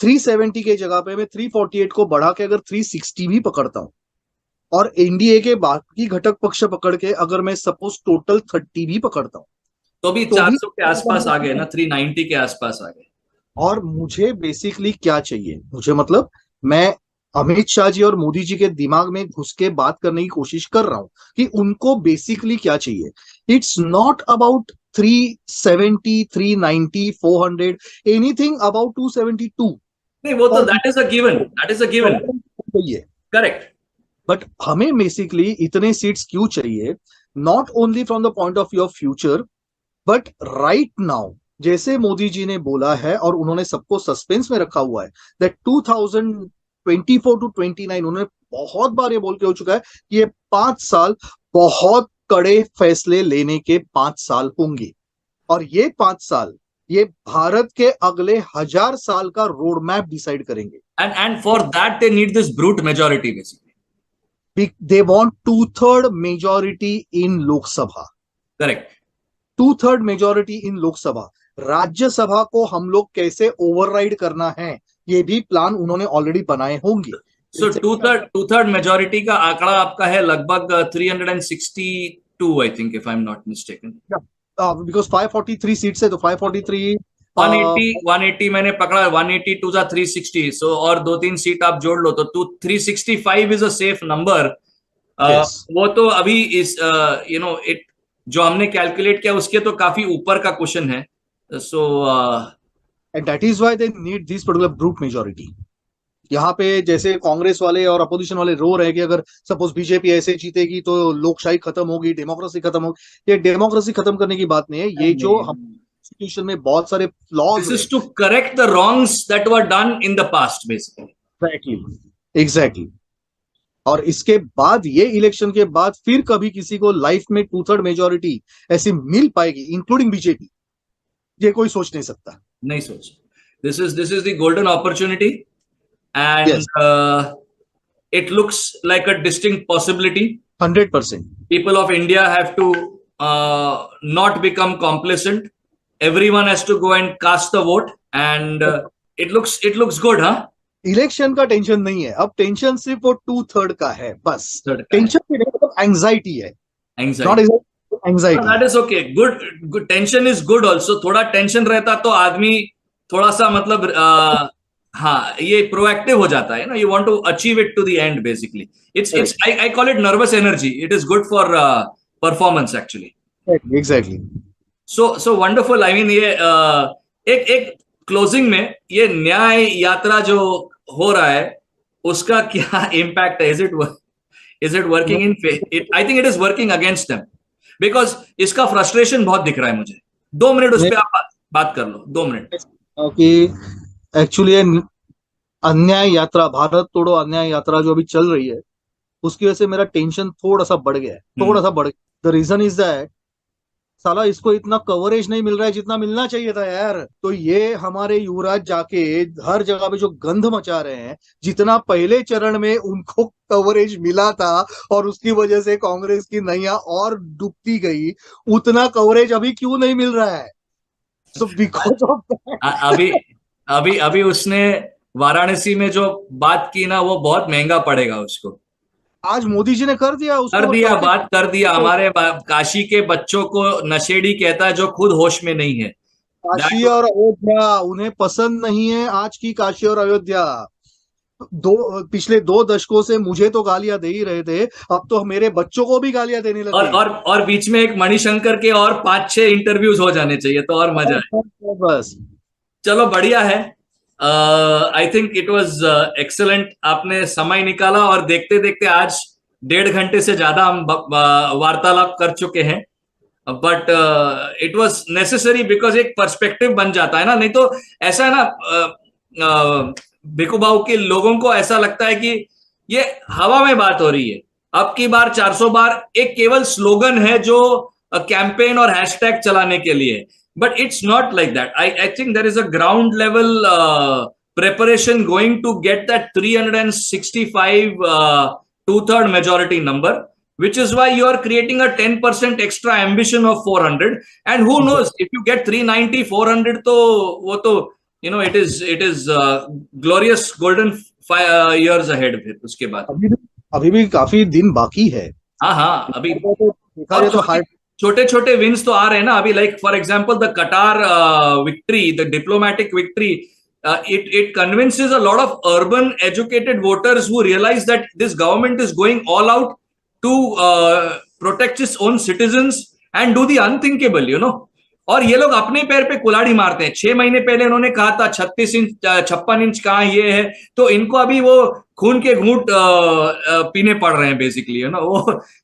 370 के जगह पे मैं 348 को बढ़ा के अगर 360 भी पकड़ता हूं और एनडीए के बाकी घटक पक्ष पकड़ के अगर मैं सपोज टोटल 30 भी पकड़ता हूं तो भी 400 के आसपास आ गए ना. 390 के आसपास आ गए. और मुझे बेसिकली क्या चाहिए? मुझे मतलब मैं अमित शाह जी और मोदी जी के दिमाग में घुस के बात करने की कोशिश कर रहा हूं कि उनको बेसिकली क्या चाहिए. It's not about 370, 390, 400, anything about 272. नहीं वो तो that is a given. That is a given. Correct. But हमें बेसिकली इतने सीट्स क्यों चाहिए? Not only from the point of view of future but right now. जैसे मोदी जी ने बोला है और उन्होंने सबको सस्पेंस में रखा हुआ है दैट 2024 to 29 उन्होंने बहुत बार ये बोल के हो चुका है कि ये 5 साल बहुत कड़े फैसले लेने के 5 साल होंगे. और ये 5 साल ये भारत के अगले 1000 साल का रोड मैप डिसाइड करेंगे. And for that they need this brute majority basically. They want 2/3 majority in Lok Sabha. Correct. 2/3 majority in Lok Sabha. Rajya Sabha को हम लोग कैसे ओवरराइड करना है ये भी प्लान उन्होंने ऑलरेडी बनाए होंगे. So two-third majority का आंकड़ा आपका है लगभग 362 I think if I'm not mistaken. Because 543 seats है तो 543 180 मैंने पकड़ा. 182 था 360. So और 2-3 सीट आप जोड़ लो तो 365 is a safe number. Yes. वो तो अभी इस इट जो हमने कैलकुलेट किया उसके तो काफी ऊपर का क्वेश्चन है. So and that is why they need this particular brute majority. यहाँ पे जैसे कांग्रेस वाले और अपोजिशन वाले रो रहे हैं कि अगर सपोज बीजेपी ऐसे जीतेगी तो लोकशाही खत्म होगी, डेमोक्रेसी खत्म होगी. ये डेमोक्रेसी खत्म करने की बात नहीं है. ये जो हम कॉन्स्टिट्यूशन में बहुत सारे flaws. This is to correct the wrongs that were done in the past basically. Exactly. और इसके बाद ये इलेक्शन के बाद फिर कभी किसी को लाइफ में 2/3 मेजोरिटी ऐसी मिल पाएगी इंक्लूडिंग बीजेपी. ये कोई सोच नहीं सकता. नहीं सोच. This is the golden opportunity, and Yes. It looks like a distinct possibility. 100%. People of India have to not become complacent. Everyone has to go and cast the vote, and it looks good, huh? Election का tension नहीं है, अब tension सिर्फ वो 2/3 का है बस. Third का टेंशन भी नहीं, मतलब एंजाइटी है. anxiety. Not anxiety. That is okay. Good tension is good also. थोड़ा टेंशन रहता तो आदमी थोड़ा सा मतलब हाँ ये प्रोएक्टिव हो जाता है ना. You want to achieve it to the end basically. It's I call it nervous energy. It is good for performance actually. Exactly. So wonderful. I mean ये एक क्लोजिंग में ये न्याय यात्रा जो हो रहा है उसका क्या इम्पैक्ट है? Is it working in favor? I think it is working against them because इसका फ्रस्ट्रेशन बहुत दिख रहा है मुझे. 2 मिनट उस पर आप बात कर लो. 2 मिनट. कि एक्चुअली अन्याय यात्रा, भारत तोड़ो अन्याय यात्रा जो अभी चल रही है उसकी वजह से मेरा टेंशन थोड़ा सा बढ़ गया है. थोड़ा सा बढ़ गया. द रीजन इज दैट साला इसको इतना कवरेज नहीं मिल रहा है जितना मिलना चाहिए था यार. तो ये हमारे युवराज जाके हर जगह पे जो गंध मचा रहे हैं, जितना पहले चरण में उनको कवरेज मिला था और उसकी वजह से कांग्रेस की नैया और डूबती गई, उतना कवरेज अभी क्यों नहीं मिल रहा है? सो बिकॉज ऑफ अभी उसने वाराणसी में जो बात की ना वो बहुत महंगा पड़ेगा उसको. आज मोदी जी ने कर दिया उसको. बात कर दिया. हमारे काशी के बच्चों को नशेड़ी कहता है जो खुद होश में नहीं है. काशी और अयोध्या उन्हें पसंद नहीं है. आज की काशी और अयोध्या पिछले 2 दशकों से मुझे तो गालियां दे ही रहे थे, अब तो मेरे बच्चों को भी गालियां देने लगे. और बीच में एक मणिशंकर के और 5-6 इंटरव्यूज हो जाने चाहिए तो और मजा है. बस. चलो बढ़िया है. I think it was excellent. आपने समय निकाला और देखते देखते आज 1.5 घंटे से ज्यादा हम वार्तालाप कर चुके हैं. But it was necessary because एक पर्सपेक्टिव बन जाता है ना. नहीं तो ऐसा है ना भिखू भाऊ के लोगों को ऐसा लगता है कि ये हवा में बात हो रही है. अब की बार 400 बार एक केवल स्लोगन है जो कैंपेन और हैशटैग चलाने के लिए. But it's not like that. I think there is a ground level preparation going to get that 365 2/3 majority number, which is why you are creating a 10% extra ambition of 400. And who knows, if you get 390, 400, तो वो तो you know it is glorious golden years ahead. फिर उसके बाद अभी भी काफी दिन बाकी है. हाँ अभी छोटे छोटे विन्स तो आ रहे हैं ना अभी. लाइक फॉर एग्जांपल द कटार victory, the diplomatic victory, it convinces a lot of urban educated voters who realize that this government is going all out to protect its own citizens and do the unthinkable, you know. और ये लोग अपने पैर पे कुल्हाड़ी मारते हैं. 6 महीने पहले उन्होंने कहा था 36 इंच 56 इंच कहाँ ये है, तो इनको अभी वो खून के घूंट पीने पड़ रहे हैं बेसिकली, यू नो.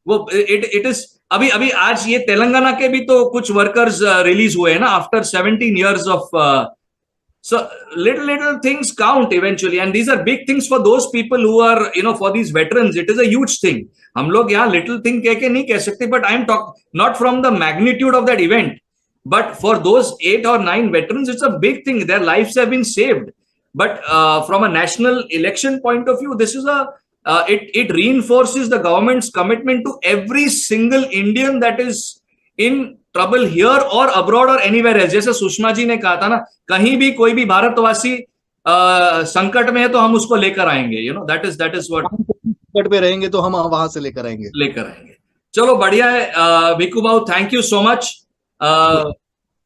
वो इट इज अभी आज ये तेलंगाना के भी तो कुछ वर्कर्स रिलीज हुए हैं ना after 17 years of so little things count eventually, and these are big things for those people who are, you know, for these veterans it is a huge thing. हम लोग यहाँ little thing कह के नहीं कह सकते, but I am not from the magnitude of that event, but for those 8 or 9 veterans it's a big thing. Their lives have been saved. But from a national election point of view, this is it reinforces the government's commitment to every single Indian that is in trouble here or abroad or anywhere else. जैसे सुषमा जी ने कहा था ना, कहीं भी कोई भी भारतवासी संकट में है तो हम उसको लेकर आएंगे, you know, that is what. संकट पे रहेंगे तो हम वहां से लेकर आएंगे. चलो बढ़िया है. भिखू भाऊ, thank you so much.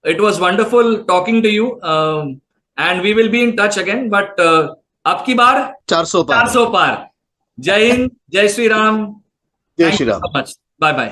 It was wonderful talking to you, and we will be in touch again. But अब की बार 400 पार. जय हिंद, जय श्री राम. जय Shri Ram. Thank you so much. Bye bye.